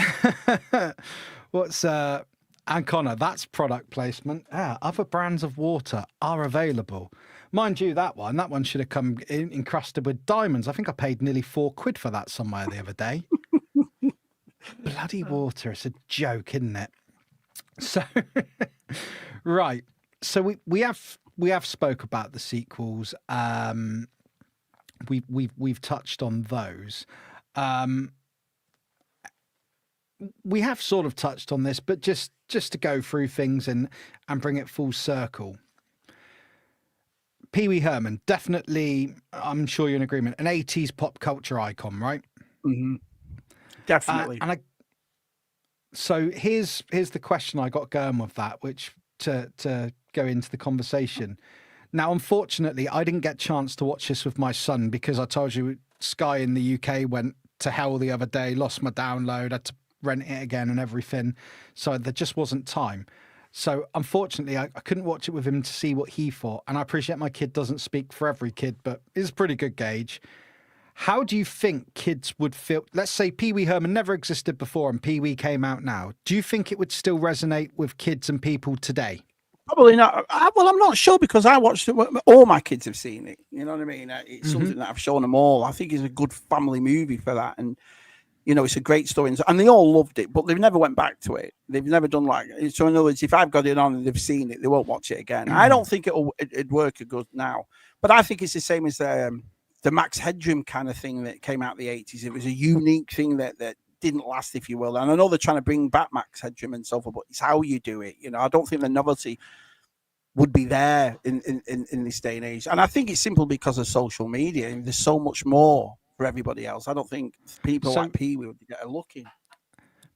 What's and Connor, that's product placement. Other brands of water are available. Mind you, that one should have come encrusted with diamonds. I think I paid nearly £4 for that somewhere the other day. Bloody water. It's a joke, isn't it? So, right. So we have spoke about the sequels. We've touched on those. We have sort of touched on this, but just to go through things and bring it full circle. Pee Wee Herman, definitely, I'm sure you're in agreement, an 80s pop culture icon, right? Mm-hmm. Definitely. So here's the question I got going with that, which to go into the conversation. Now, unfortunately, I didn't get a chance to watch this with my son because I told you Sky in the UK went to hell the other day, lost my download, had to rent it again and everything. So there just wasn't time. So unfortunately, I couldn't watch it with him to see what he thought. And I appreciate my kid doesn't speak for every kid, but it's a pretty good gauge. How do you think kids would feel? Let's say Pee Wee Herman never existed before and Pee Wee came out now. Do you think it would still resonate with kids and people today? Probably not. Well, I'm not sure because I watched it. All my kids have seen it. You know what I mean? It's something that I've shown them all. I think it's a good family movie for that. And, you know, it's a great story. And they all loved it, but they've never went back to it. They've never done like it. So in other words, if I've got it on and they've seen it, they won't watch it again. I don't think it'd work good now. But I think it's the same as the Max Headroom kind of thing that came out in the 80s. It was a unique thing that didn't last, if you will. And I know they're trying to bring back Max Headroom and so forth, but it's how you do it. You know, I don't think the novelty would be there in this day and age. And I think it's simply because of social media. There's so much more for everybody else. I don't think people like Pee Wee would get a look in.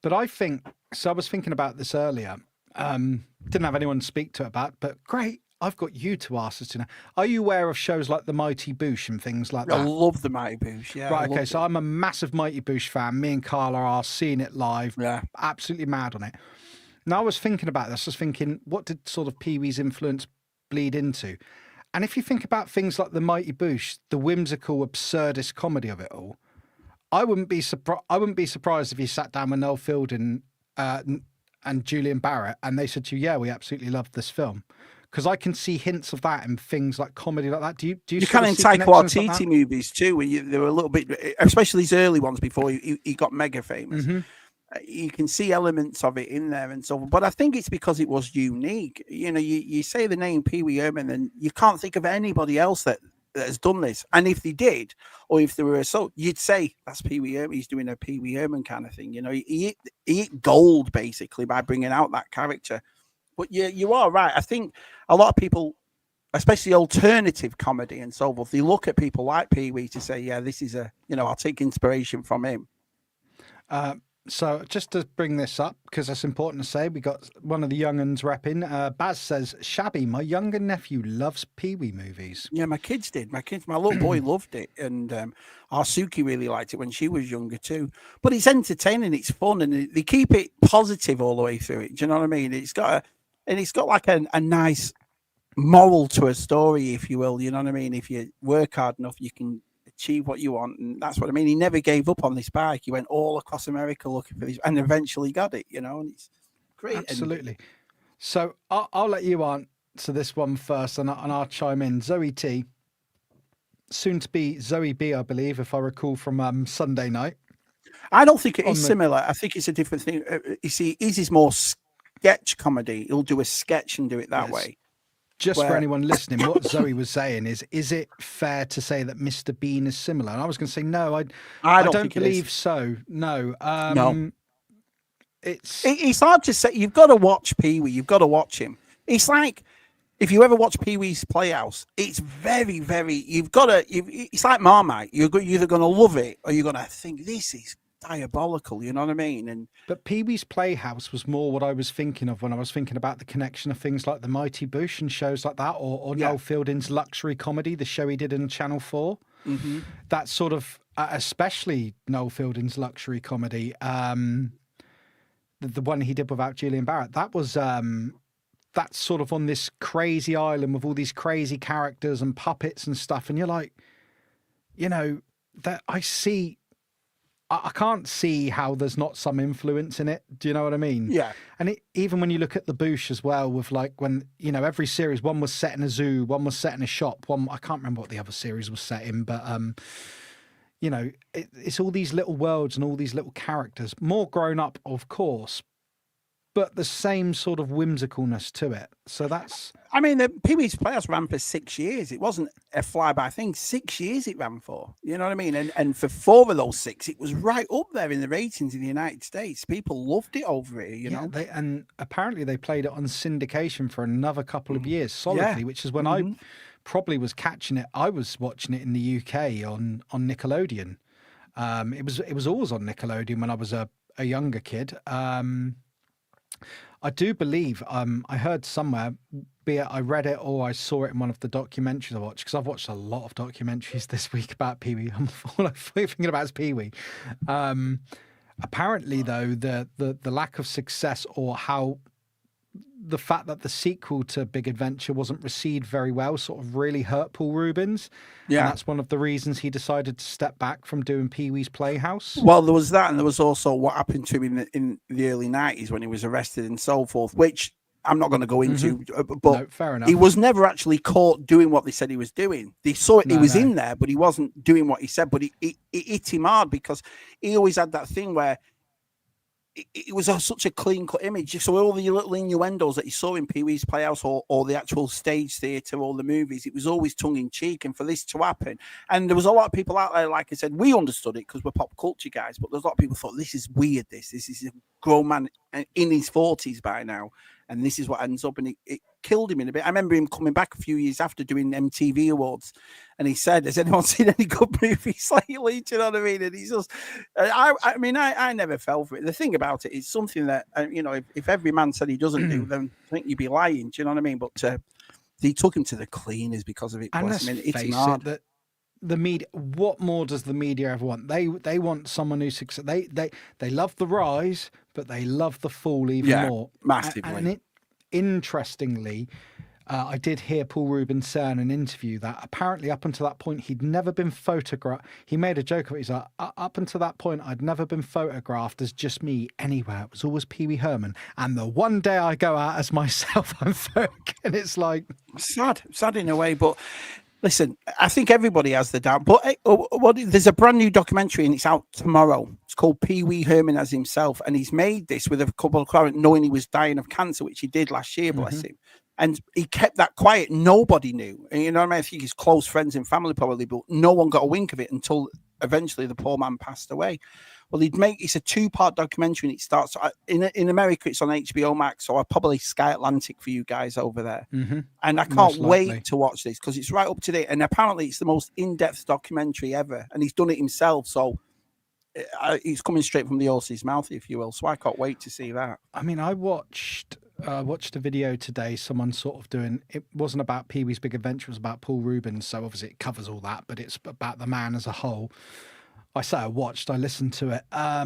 But I think, so I was thinking about this earlier. Didn't have anyone to speak to it about, but great. I've got you to ask us to know. Are you aware of shows like The Mighty Boosh and things like that? I love The Mighty Boosh, yeah. Right, okay, so I'm a massive Mighty Boosh fan. Me and Carla are seeing it live. Yeah. Absolutely mad on it. Now, I was thinking about this. I was thinking, what did sort of Pee Wee's influence bleed into? And if you think about things like The Mighty Boosh, the whimsical, absurdist comedy of it all, I wouldn't be surprised if you sat down with Noel Fielding and Julian Barrett and they said to you, yeah, we absolutely loved this film. Because I can see hints of that in things like comedy like that. Do you kind of in Taika Waititi movies too, where they were a little bit, especially these early ones before he got mega famous. Mm-hmm. You can see elements of it in there and so on. But I think it's because it was unique. You know, you say the name Pee Wee Herman and you can't think of anybody else that has done this. And if they did, or if they were so, you'd say that's Pee Wee Herman. He's doing a Pee Wee Herman kind of thing. You know, he hit gold basically by bringing out that character. But you are right. I think a lot of people, especially alternative comedy and so forth, they look at people like Pee Wee to say, yeah, this is I'll take inspiration from him. So just to bring this up, because that's important to say, we got one of the young uns repping. Baz says, Shabby, my younger nephew loves Pee Wee movies. Yeah, my kids did. My little boy loved it. And Arsuki really liked it when she was younger too. But it's entertaining, it's fun, and they keep it positive all the way through it. Do you know what I mean? It's got like a nice moral to a story, if you will. You know what I mean? If you work hard enough, you can achieve what you want, and that's what I mean. He never gave up on this bike. He went all across America looking for this, and eventually got it. You know, and it's great. Absolutely. So I'll let you answer this one first, and I'll chime in. Zoe T, soon to be Zoe B, I believe, if I recall from Sunday night. I don't think it is similar. I think it's a different thing. You see, his is more sketch comedy. He'll do a sketch and do it that way. Just for anyone listening, what Zoe was saying is it fair to say that Mr. Bean is similar? And I was going to say, no, I don't believe so. No. No. It's hard to say. You've got to watch Pee Wee. You've got to watch him. It's like, if you ever watch Pee Wee's Playhouse, it's very, very, it's like Marmite. You're either going to love it or you're going to think, this is diabolical, you know what I mean? But Pee Wee's Playhouse was more what I was thinking of when I was thinking about the connection of things like the Mighty Boosh and shows like that, or Noel Fielding's luxury comedy, the show he did in Channel 4. Mm-hmm. That sort of, especially Noel Fielding's luxury comedy. The the one he did without Julian Barrett, that was that's sort of on this crazy island with all these crazy characters and puppets and stuff, and you're like, you know, that I can't see how there's not some influence in it. Do you know what I mean? Yeah. And even when you look at the Boosh as well, with like when, you know, every series, one was set in a zoo, one was set in a shop, one, I can't remember what the other series was set in, but, you know, it's all these little worlds and all these little characters, more grown up, of course, but the same sort of whimsicalness to it. So that's... I mean, the Pee-wee's Playhouse ran for 6 years. It wasn't a flyby thing. 6 years it ran for. You know what I mean? And for 4 of those 6, it was right up there in the ratings in the United States. People loved it over here, you know? And apparently they played it on syndication for another couple of years solidly, which is when I probably was catching it. I was watching it in the UK on Nickelodeon. It was always on Nickelodeon when I was a younger kid. I do believe I heard somewhere, be it I read it or I saw it in one of the documentaries I watched, because I've watched a lot of documentaries this week about Pee-wee. All I'm thinking about is Pee-wee. Apparently, though, the lack of success, or how the fact that the sequel to Big Adventure wasn't received very well sort of really hurt Paul Ruebens. Yeah. And that's one of the reasons he decided to step back from doing Pee-wee's Playhouse. Well, there was that, and there was also what happened to him in the early 90s when he was arrested and so forth, which I'm not going to go into, but no, fair enough. He was never actually caught doing what they said he was doing. They saw it, he was in there, but he wasn't doing what he said, but it hit him hard because he always had that thing where it was such a clean-cut image. So all the little innuendos that you saw in Pee-wee's Playhouse or the actual stage theatre or the movies, it was always tongue-in-cheek. And for this to happen, and there was a lot of people out there, like I said, we understood it because we're pop culture guys, but there's a lot of people thought, this is weird, this is a grown man in his 40s by now, and this is what ends up, and it killed him in a bit. I remember him coming back a few years after doing MTV Awards, and he said, has anyone seen any good movies lately? Do you know what I mean? And he's just, I never fell for it. The thing about it is something that, you know, if every man said he doesn't do, then I think you'd be lying. Do you know what I mean? But they took him to the cleaners because of it. And let's face it, that the media, what more does the media ever want? They want someone who's success. They love the rise, but they love the fall even more. Massively. Interestingly, I did hear Paul Ruebens say in an interview that apparently up until that point he'd never been photographed. He made a joke of it. He's like, up until that point I'd never been photographed as just me anywhere. It was always Pee-wee Herman. And the one day I go out as myself, I'm folk. And it's like sad in a way, but. Listen, I think everybody has the doubt, but there's a brand new documentary and it's out tomorrow. It's called Pee-wee Herman as Himself, and he's made this with a couple of clients knowing he was dying of cancer, which he did last year, bless him. And he kept that quiet. Nobody knew. And, you know what I mean? I think his close friends and family probably, but no one got a wink of it until eventually the poor man passed away. Well, it's a 2-part documentary, and it starts in America. It's on HBO Max, or probably Sky Atlantic for you guys over there. And I can't wait to watch this because it's right up to date. And apparently, it's the most in-depth documentary ever, and he's done it himself. So it's coming straight from the horse's mouth, if you will. So I can't wait to see that. I mean, I watched a video today. Someone sort of doing. It wasn't about Pee-wee's Big Adventure. It was about Paul Ruebens. So obviously, it covers all that, but it's about the man as a whole. I listened to it. I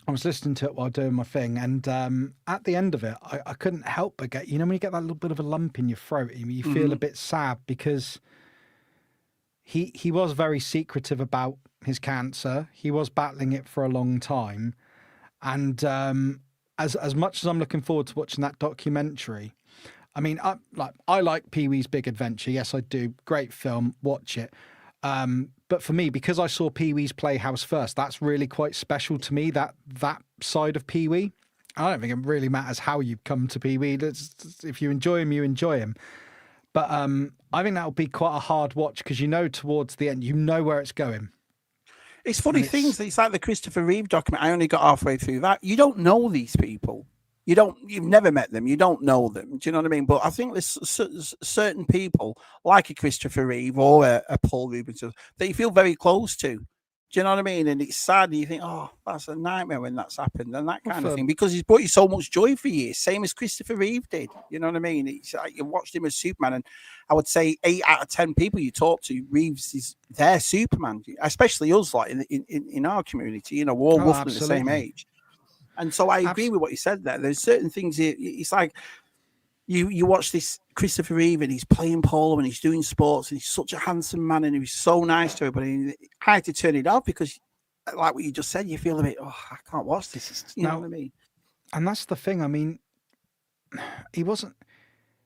was listening to it while doing my thing. And at the end of it, I couldn't help but get, you know, when you get that little bit of a lump in your throat, you feel a bit sad because he was very secretive about his cancer. He was battling it for a long time. And as much as I'm looking forward to watching that documentary, I mean, I like Pee-wee's Big Adventure. Yes, I do. Great film. Watch it. But for me, because I saw Pee-wee's Playhouse first, that's really quite special to me, that side of Pee-wee. I don't think it really matters how you come to Pee-wee. If you enjoy him, you enjoy him. But I think that'll be quite a hard watch because you know towards the end, you know where it's going. It's funny things. It's like the Christopher Reeve document. I only got halfway through that. You don't know these people. You've never met them. You don't know them. Do you know what I mean? But I think there's certain people like a Christopher Reeve or a Paul Ruebens that you feel very close to. Do you know what I mean? And it's sad. And you think, oh, that's a nightmare when that's happened and that kind of thing, because he's brought you so much joy for years, same as Christopher Reeve did. You know what I mean? It's like you watched him as Superman, and I would say 8 out of 10 people you talk to, Reeves is their Superman, especially us, like in our community. You know, we're all roughly the same age. And so I agree with what you said there. There's certain things here. It's like you watch this Christopher Reeve and he's playing polo and he's doing sports and he's such a handsome man and he's so nice to everybody. I had to turn it off because, like what you just said, you feel a bit, I can't watch this. You know what I mean? And that's the thing. I mean, he wasn't.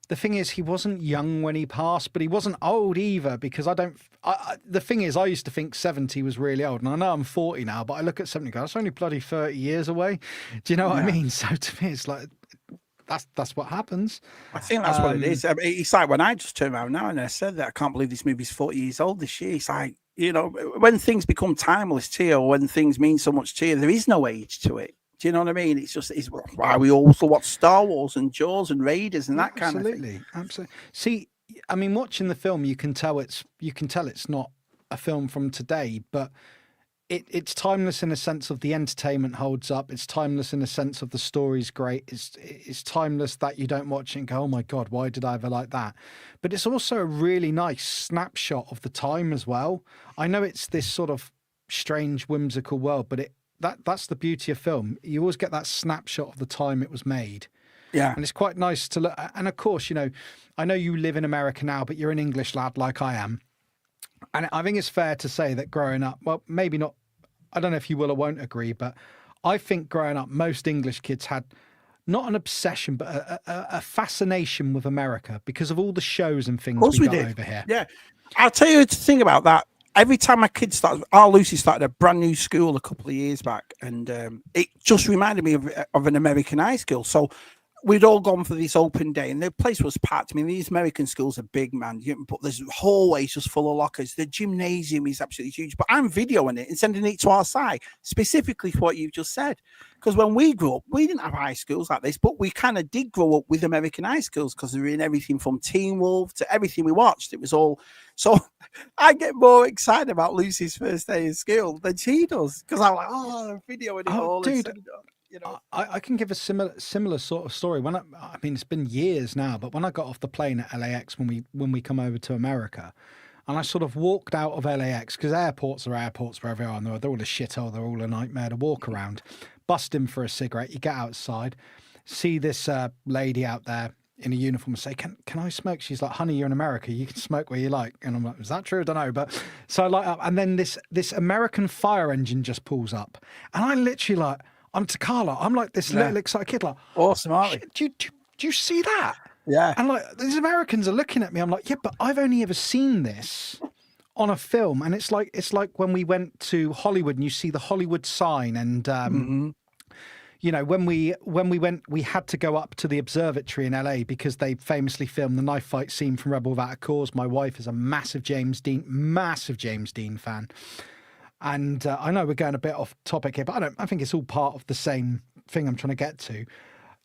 The thing is, he wasn't young when he passed, but he wasn't old either. Because the thing is, I used to think 70 was really old, and I know I'm 40 now, but I look at 70 and go, that's only bloody 30 years away. Do you know what I mean? So to me, it's like that's what happens. I think that's what it is. I mean, it's like when I just turned around now and I said that I can't believe this movie's 40 years old this year. It's like, when things become timeless to you, or when things mean so much to you, there is no age to it. Do you know what I mean? It's why we also watch Star Wars and Jaws and Raiders and that kind of thing. Absolutely. See, I mean, watching the film, you can tell it's not a film from today, but it's timeless in a sense of the entertainment holds up. It's timeless in a sense of the story's great. It's timeless that you don't watch it and go, oh my God, why did I ever like that? But it's also a really nice snapshot of the time as well. I know it's this sort of strange, whimsical world, but that's the beauty of film. You always get that snapshot of the time it was made. Yeah. And it's quite nice to look. And of course, I know you live in America now, but you're an English lad like I am. And I think it's fair to say that growing up, well, maybe not, I don't know if you will or won't agree, but I think growing up, most English kids had not an obsession, but a fascination with America because of all the shows and things we got over here. Yeah. I'll tell you the thing about that. Every time my kids Lucy started a brand new school a couple of years back, and it just reminded me of an American high school. So we'd all gone for this open day, and the place was packed. I mean, these American schools are big, man. But there's hallways just full of lockers. The gymnasium is absolutely huge. But I'm videoing it and sending it to our site, specifically for what you've just said. Because when we grew up, we didn't have high schools like this, but we kind of did grow up with American high schools because they were in everything from Teen Wolf to everything we watched. It was all... So I get more excited about Lucy's first day of school than she does because I'm like, I'm videoing it all. Dude, I can give a similar sort of story. I mean, it's been years now, but when I got off the plane at LAX when we come over to America, and I sort of walked out of LAX because airports are airports wherever you are. They're all a shithole. They're all a nightmare to walk around. Bust in for a cigarette. You get outside, see this lady out there in a uniform and say, can I smoke? She's like, honey, you're in America. You can smoke where you like. And I'm like, is that true? I don't know. But so I light up. And then this American fire engine just pulls up. And I literally I'm Takala. I'm like this little excited kid, like, awesome, aren't do you see that? Yeah. And like these Americans are looking at me. I'm like, yeah, but I've only ever seen this on a film. And it's like when we went to Hollywood and you see the Hollywood sign and when we went, we had to go up to the observatory in LA because they famously filmed the knife fight scene from Rebel Without a Cause. My wife is a massive James Dean fan. And I know we're going a bit off topic here, but I think it's all part of the same thing I'm trying to get to.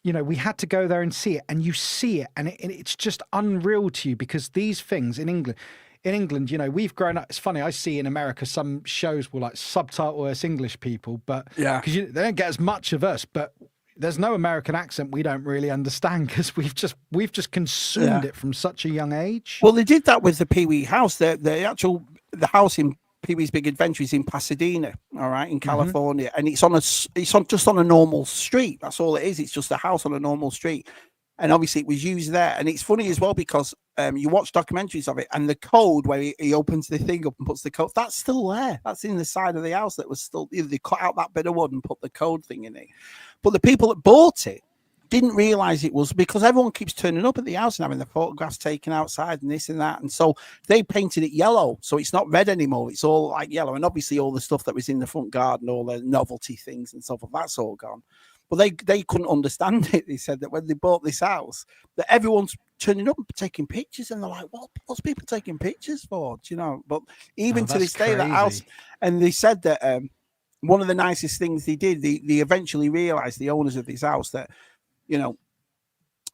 We had to go there and see it, and you see it, and it's just unreal to you because these things in England, we've grown up. It's funny. I see in America some shows will subtitle us English people, but because they don't get as much of us. But there's no American accent we don't really understand because we've just consumed it from such a young age. Well, they did that with the Pee Wee house. The house in Pee Wee's Big Adventure is in Pasadena, all right, in California, and it's just on a normal street. That's all it is. It's just a house on a normal street. And obviously it was used there. And it's funny as well because you watch documentaries of it and the code where he opens the thing up and puts the code, that's still there. That's in the side of the house that was still, they cut out that bit of wood and put the code thing in it. But the people that bought it didn't realize it was because everyone keeps turning up at the house and having the photographs taken outside and this and that. And so they painted it yellow. So it's not red anymore. It's all like yellow. And obviously all the stuff that was in the front garden, all the novelty things and stuff, that's all gone. But they couldn't understand it. They said that when they bought this house, that everyone's turning up and taking pictures, and they're like, "What's people taking pictures for?" Do you know? But even to this day, that house, and they said that one of the nicest things they did, they eventually realized, the owners of this house, that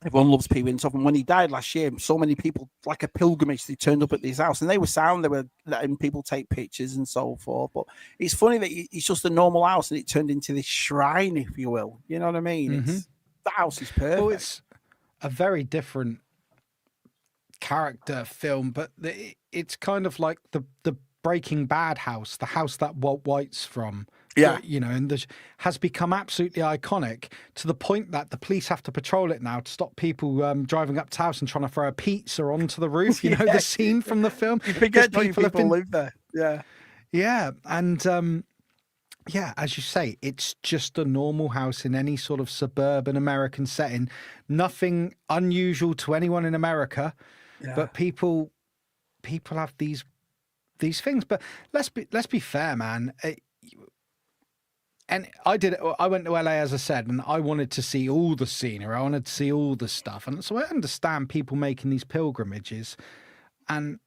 everyone loves Pee Wee and stuff. And when he died last year, so many people, like a pilgrimage, they turned up at this house, and they were sound. They were letting people take pictures and so forth. But it's funny that it's just a normal house, and it turned into this shrine, if you will. You know what I mean? The house is perfect. Well, it's a very different character film, but it's kind of like the Breaking Bad house, the house that Walt White's from. Yeah. you know, and has become absolutely iconic to the point that the police have to patrol it now to stop people driving up to house and trying to throw a pizza onto the roof. You know, the scene from the film. You forget people have been live there. Yeah. Yeah, and yeah, as you say, it's just a normal house in any sort of suburban American setting. Nothing unusual to anyone in America, but people have these things. But let's be fair, man. And I went to LA, as I said, and I wanted to see all the scenery. I wanted to see all the stuff, and so I understand people making these pilgrimages, and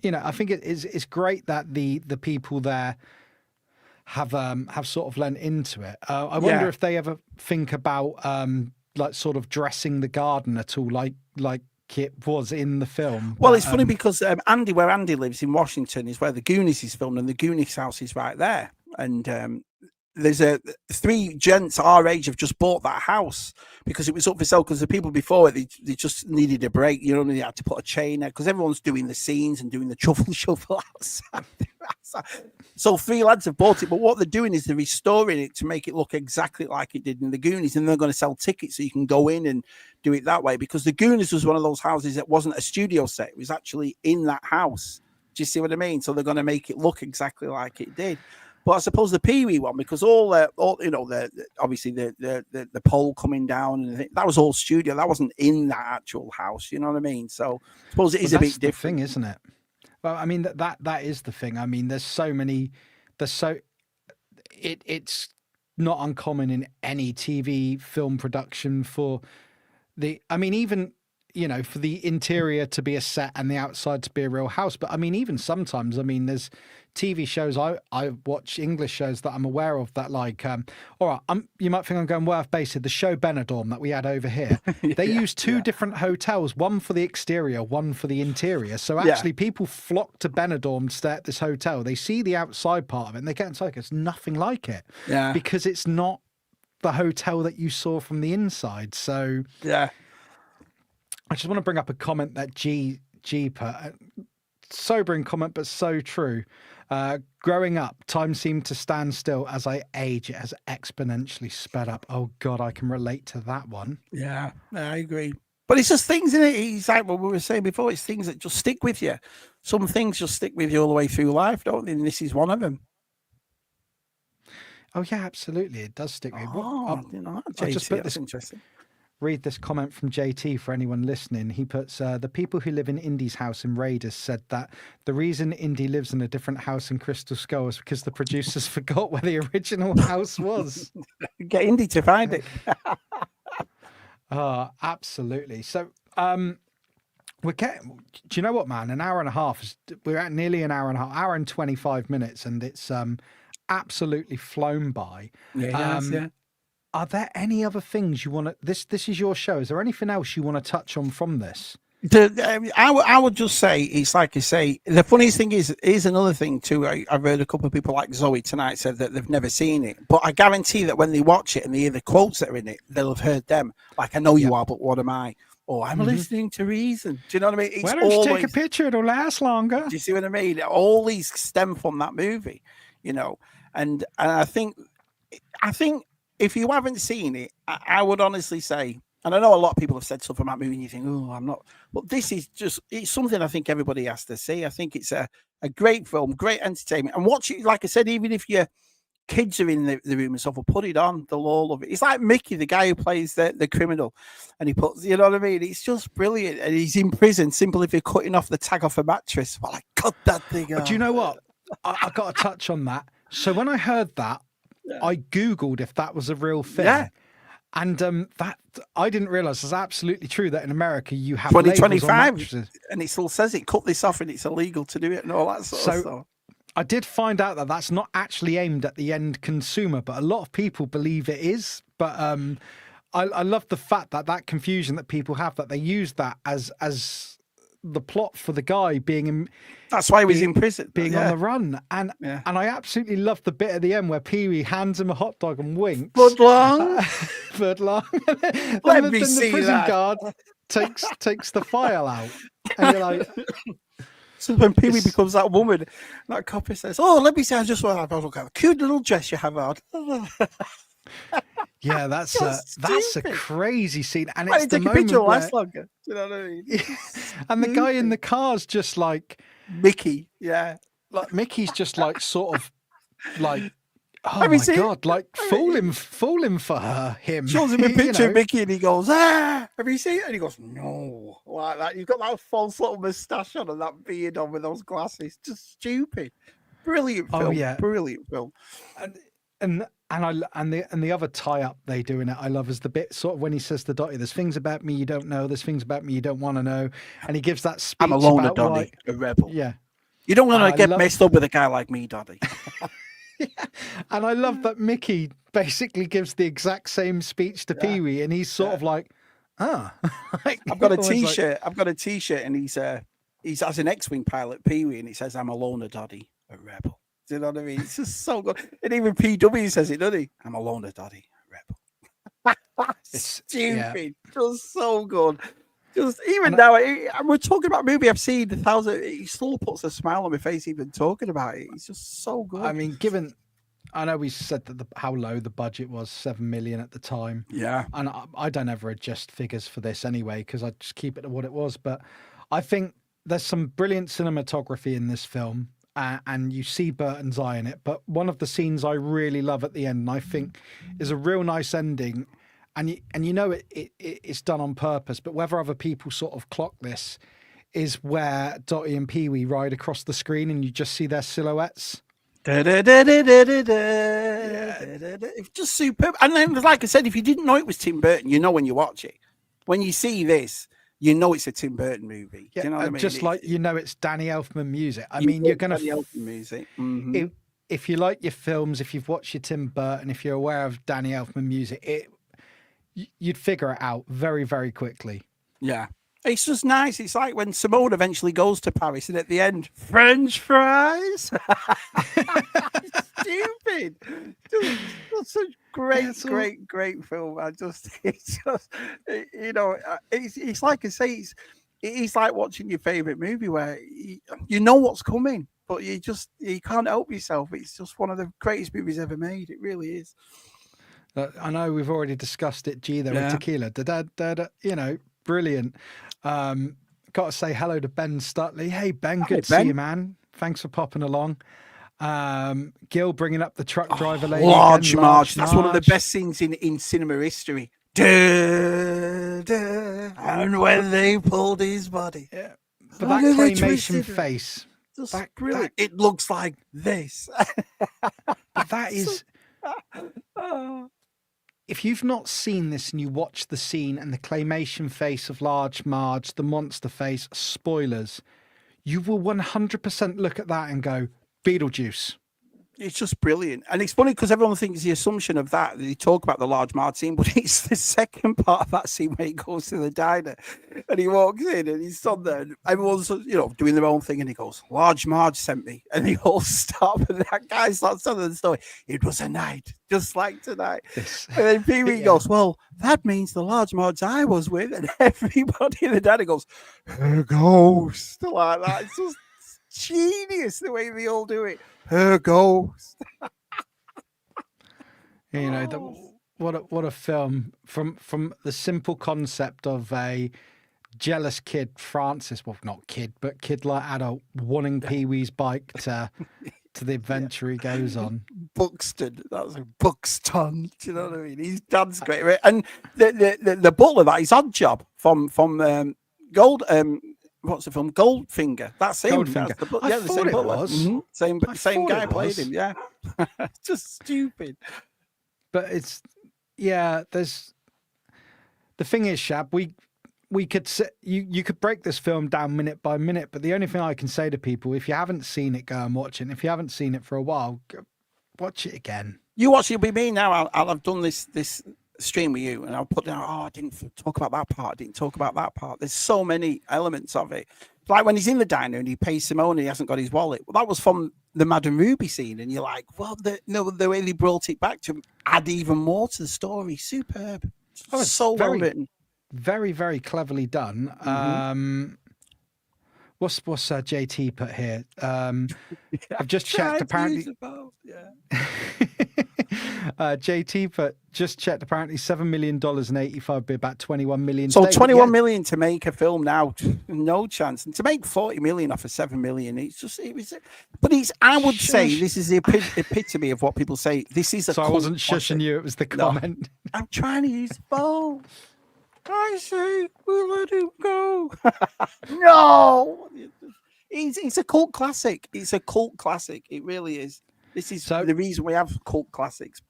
you know, I think it's great that the people there have sort of lent into it. I wonder if they ever think about like sort of dressing the garden at all, like it was in the film. Well, it's funny because where Andy lives in Washington is where the Goonies is filmed, and the Goonies house is right there. And there's three gents our age have just bought that house because it was up for sale, because the people before it, they just needed a break. You know, they had to put a chain there because everyone's doing the scenes and doing the truffle shuffle outside. So three lads have bought it, but what they're doing is they're restoring it to make it look exactly like it did in the Goonies, and they're going to sell tickets so you can go in and do it that way, because the Goonies was one of those houses that wasn't a studio set. It was actually in that house. Do you see what I mean? So they're going to make it look exactly like it did. But I suppose the Pee Wee one, because all you know, obviously the pole coming down and that was all studio. That wasn't in that actual house. You know what I mean? So I suppose it is a bit different, thing, isn't it? Well, I mean that is the thing. I mean, it's not uncommon in any TV film production for even, you know, for the interior to be a set and the outside to be a real house. But I mean, even sometimes, I mean, there's TV shows I watch, English shows that I'm aware of that, like, all right, you might think I'm going way off base here. The show Benidorm that we had over here, they use two different hotels, one for the exterior, one for the interior. So actually, people flock to Benidorm to stay at this hotel. They see the outside part of it and they get inside. It's nothing like it, because it's not the hotel that you saw from the inside. So yeah. I just want to bring up a comment that G put. Sobering comment, but so true. Growing up, time seemed to stand still. As I age, it has exponentially sped up. Oh God, I can relate to that one. Yeah, I agree. But it's just things, isn't it? It's like what we were saying before. It's things that just stick with you. Some things just stick with you all the way through life, don't they? And this is one of them. Oh yeah, absolutely. It does stick with you. Oh, I just put this interesting. Read this comment from JT for anyone listening. He puts, the people who live in Indy's house in Raiders said that the reason Indy lives in a different house in Crystal Skull is because the producers forgot where the original house was. Get Indy to find it. Oh, absolutely. So do you know what, man? An hour and a half, we're at nearly an hour and a half, hour and 25 minutes, and it's absolutely flown by. Yeah. Are there any other things you want to? This is your show. Is there anything else you want to touch on from this? I would just say, it's like you say. The funniest thing is another thing too. I've heard a couple of people like Zoe tonight said that they've never seen it, but I guarantee that when they watch it and they hear the quotes that are in it, they'll have heard them. Like, I know you are, but what am I? Oh, I'm listening to Reason. Do you know what I mean? It's Why don't you take a picture? It'll last longer. Do you see what I mean? All these stem from that movie, you know. And I think if you haven't seen it, I would honestly say, and I know a lot of people have said stuff about movie and you think, oh, I'm not, but this is just, it's something I think everybody has to see. I think it's a great film, great entertainment. And watch it, like I said, even if your kids are in the room and stuff, will put it on, they'll all love it. It's like Mickey, the guy who plays the criminal, and he puts, you know what I mean? It's just brilliant. And he's in prison simply for cutting off the tag off a mattress. Well, I cut that thing off. Do you know what? I got to touch on that. So when I heard that, I Googled if that was a real thing. Yeah. And that I didn't realize it's absolutely true that in America you have 2025 and it still says it, cut this off and it's illegal to do it and all that sort of stuff. I did find out that that's not actually aimed at the end consumer, but a lot of people believe it is. But I love the fact that confusion that people have, that they use that as the plot for the guy being in. That's why he was in prison, being on the run, and I absolutely love the bit at the end where Pee Wee hands him a hot dog and winks. Footlong. Let me see the prison guard takes the file out, and you're like, So when Pee Wee becomes that woman, that copy says, "Oh, let me say, I just want to have a cute little dress you have on." Yeah, that's a crazy scene, and I it's the take a picture, moment will where, last longer. Do you know what I mean? and the guy in the car's just like Mickey, yeah. like Mickey's just like sort of like, oh Have you my seen- god, like falling for him. Shows him a picture of know? Mickey and he goes, "Ah, have you seen it?" And he goes, "No," like that. You've got that false little moustache on and that beard on with those glasses. Just stupid. Brilliant film. Oh yeah, Brilliant film. And the other tie up they do in it I love is the bit sort of when he says to Dottie, "There's things about me you don't know. There's things about me you don't want to know," and he gives that speech. I'm a loner, about Donny, why, a rebel. yeah. You don't want And to I get love- messed up with a guy like me, Donny. Yeah. And I love that Mickey basically gives the exact same speech to Pee Wee, and he's sort of like, like, I've got a almost like- T-shirt. I've got a T-shirt, and he's as an X-wing pilot, Pee Wee, and it says, "I'm a loner, Doddy, a rebel." Do you know what I mean? It's just so good. And even PW says it, doesn't he? "I'm a loner, Doddy, a rebel." It's stupid. Just so good. Just even now, we're talking about a movie I've seen 1,000. It still puts a smile on my face even talking about it. It's just so good. I mean, I know we said that how low the budget was, 7 million at the time. Yeah. And I don't ever adjust figures for this anyway, because I just keep it to what it was. But I think there's some brilliant cinematography in this film, and you see Burton's eye in it. But one of the scenes I really love at the end, and I think is a real nice ending, and you know it's done on purpose, but whether other people sort of clock this, is where Dottie and Pee Wee ride across the screen and you just see their silhouettes. It's just superb. And then, like I said, if you didn't know it was Tim Burton, you know when you watch it. When you see this, you know it's a Tim Burton movie. Yeah, Do you know what I mean? Just like you know it's Danny Elfman music. I mean, you're going to... Danny Elfman music. Mm-hmm. If you like your films, if you've watched your Tim Burton, if you're aware of Danny Elfman music, you'd figure it out very, very quickly. Yeah. It's just nice. It's like when Simone eventually goes to Paris and at the end, French fries. Stupid. Just such great film. It's like I say, it's like watching your favorite movie where you know what's coming, but you can't help yourself. It's just one of the greatest movies ever made. It really is. I know we've already discussed it, with tequila. You know, brilliant. Got to say hello to Ben Stutley. Hey Ben, good to see you, man. Thanks for popping along. Gil bringing up the truck driver lady. Large Marge. That's one of the best scenes in cinema history. And when they pulled his body. Yeah. But that claymation face. Just brilliant. It looks like this. But that is... If you've not seen this and you watch the scene and the claymation face of Large Marge, the monster face, spoilers, you will 100% look at that and go, Beetlejuice. It's just brilliant. And it's funny because everyone thinks the assumption of that they talk about the Large Marge scene, but it's the second part of that scene where he goes to the diner and he walks in and he's on there and everyone's, doing their own thing and he goes, Large Marge sent me. And they all stop and that guy starts telling the story. It was a night, just like tonight. Yes. And then Pee Wee goes, well, that means the Large Marge I was with. And everybody in the diner goes, her ghost. Like that. It's just genius the way they all do it. Her ghost. What a film from the simple concept of a jealous kid, Francis, well, not kid, but kid like adult, wanting Pee Wee's bike to the adventure he goes on. Buxton, that's a Buxton. Do you know what I mean? His dad's great, right? And the butler, that is Odd Job from Gold. What's the film? Goldfinger. That's him. Goldfinger. The same it butler. was. Mm-hmm. Same guy played him. Yeah. Just stupid. But there's the thing is, Shab, we could sit, you could break this film down minute by minute, but the only thing I can say to people, if you haven't seen it, go and watch it. And if you haven't seen it for a while, go watch it again. You watch it with me now. I'll have done this stream with you and I'll put down, I didn't talk about that part, there's so many elements of it, like when he's in the diner and he pays Simone and he hasn't got his wallet. Well, that was from the Madame Ruby scene and you're like, well, the way they brought it back to add even more to the story. Superb. So well written, very, very cleverly done. What's JT put here? I've just checked. Apparently, JT put just checked. Apparently, $7 million and 85 be about 21 million. So today. 21 million to make a film now, no chance. And to make 40 million off of 7 million, but I would say this is the epitome of what people say. This is a. So I wasn't shushing you. It was the comment. No, I'm trying to use the phone. I say we'll let him go. No, it's a cult classic. It's a cult classic. It really is. This is the reason we have cult classics.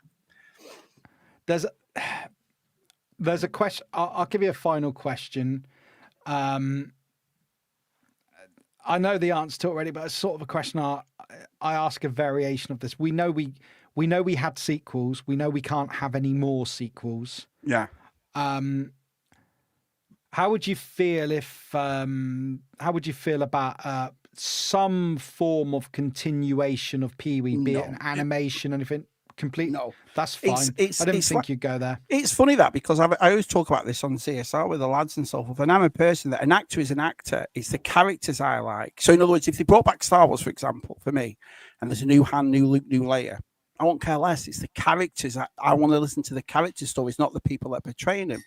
There's a question. I'll give you a final question. I know the answer to it already, but it's sort of a question I ask a variation of this. We know we had sequels. We know we can't have any more sequels. Yeah. How would you feel if? How would you feel about some form of continuation of Pee-wee, be it an animation, anything? Complete? No, that's fine. I didn't think you'd go there. It's funny that because I always talk about this on CSR with the lads and so forth, and I'm a person that an actor is an actor. It's the characters I like. So in other words, if they brought back Star Wars, for example, for me, and there's a new Han, new Luke, new Leia, I won't care less. It's the characters. I want to listen to the character stories, not the people that are portraying them.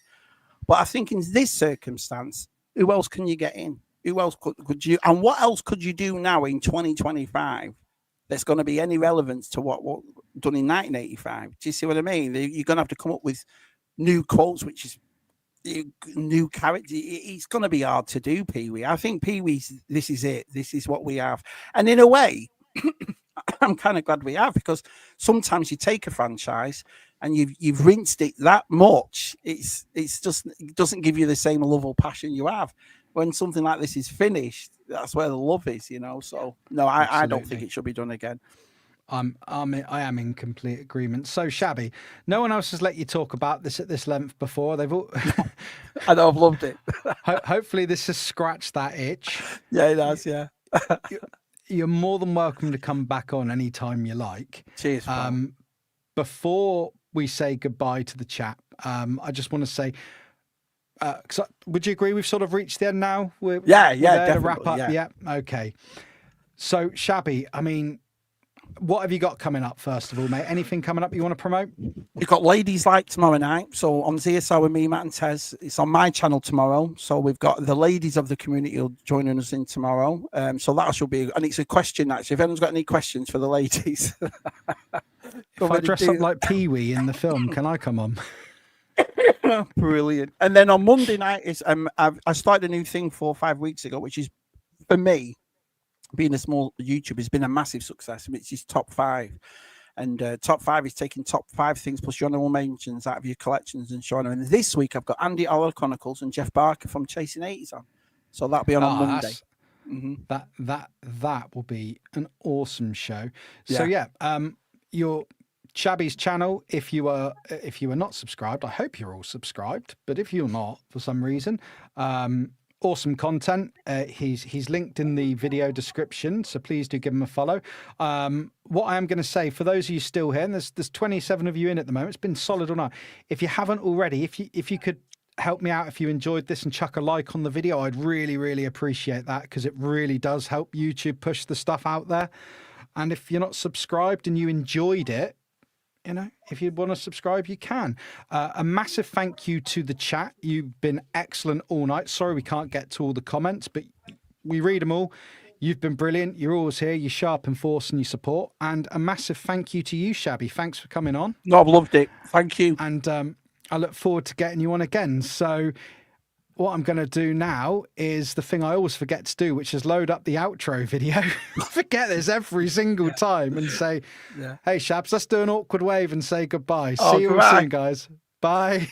But I think in this circumstance, who else can you get in? Who else could you? And what else could you do now in 2025 that's going to be any relevance to what done in 1985? Do you see what I mean? You're going to have to come up with new quotes, which is new character. It's going to be hard to do, Pee-wee. I think Pee-wee's, this is it. This is what we have. And in a way, I'm kind of glad we have, because sometimes you take a franchise and you've rinsed it that much, it's just, it doesn't give you the same love or passion you have. When something like this is finished, that's where the love is, you know. So no, I don't think it should be done again. I am in complete agreement. So Shabby, no one else has let you talk about this at this length before. They've all I know, I've loved it. Hopefully this has scratched that itch. Yeah, it has, yeah. You're more than welcome to come back on anytime you like. Cheers. Before we say goodbye to the chat, I just want to say, would you agree we've sort of reached the end now? We're definitely. To wrap up. Yeah. Okay. So Shabby, I mean, what have you got coming up, first of all, mate? Anything coming up you want to promote? We've got Ladies Like tomorrow night. So on ZSR with me, Matt and Tez. It's on my channel tomorrow. So we've got the ladies of the community joining us in tomorrow. So that should be, and it's a question actually. If anyone's got any questions for the ladies. If I dress up like Pee-wee in the film, can I come on? Brilliant. And then on Monday night is I started a new thing 4 or 5 weeks ago, which is, for me, being a small YouTuber, has been a massive success. It's his top 5, and top 5 is taking top 5 things plus your honorable mentions out of your collections and showing them. And this week I've got Andy Horror Chronicles and Jeff Barker from Chasing 80s on, so that'll be on Monday. That will be an awesome show. So your Shabby's channel, if you are not subscribed, I hope you're all subscribed, but if you're not for some reason, awesome content. He's linked in the video description, so please do give him a follow. What I am going to say, for those of you still here, and there's 27 of you in at the moment, it's been solid all night. If you haven't already, if you could help me out, if you enjoyed this, and chuck a like on the video, I'd really appreciate that, because it really does help YouTube push the stuff out there. And if you're not subscribed and you enjoyed it, you know, if you want to subscribe, you can. A massive thank you to the chat. You've been excellent all night. Sorry we can't get to all the comments, but we read them all. You've been brilliant. You're always here. You're sharp in force and your support. And a massive thank you to you, Shabby. Thanks for coming on. No, I've loved it. Thank you. And I look forward to getting you on again. So what I'm going to do now is the thing I always forget to do, which is load up the outro video. I forget this every single time, and say, hey, Shabs, let's do an awkward wave and say goodbye. See you all soon, guys. Bye.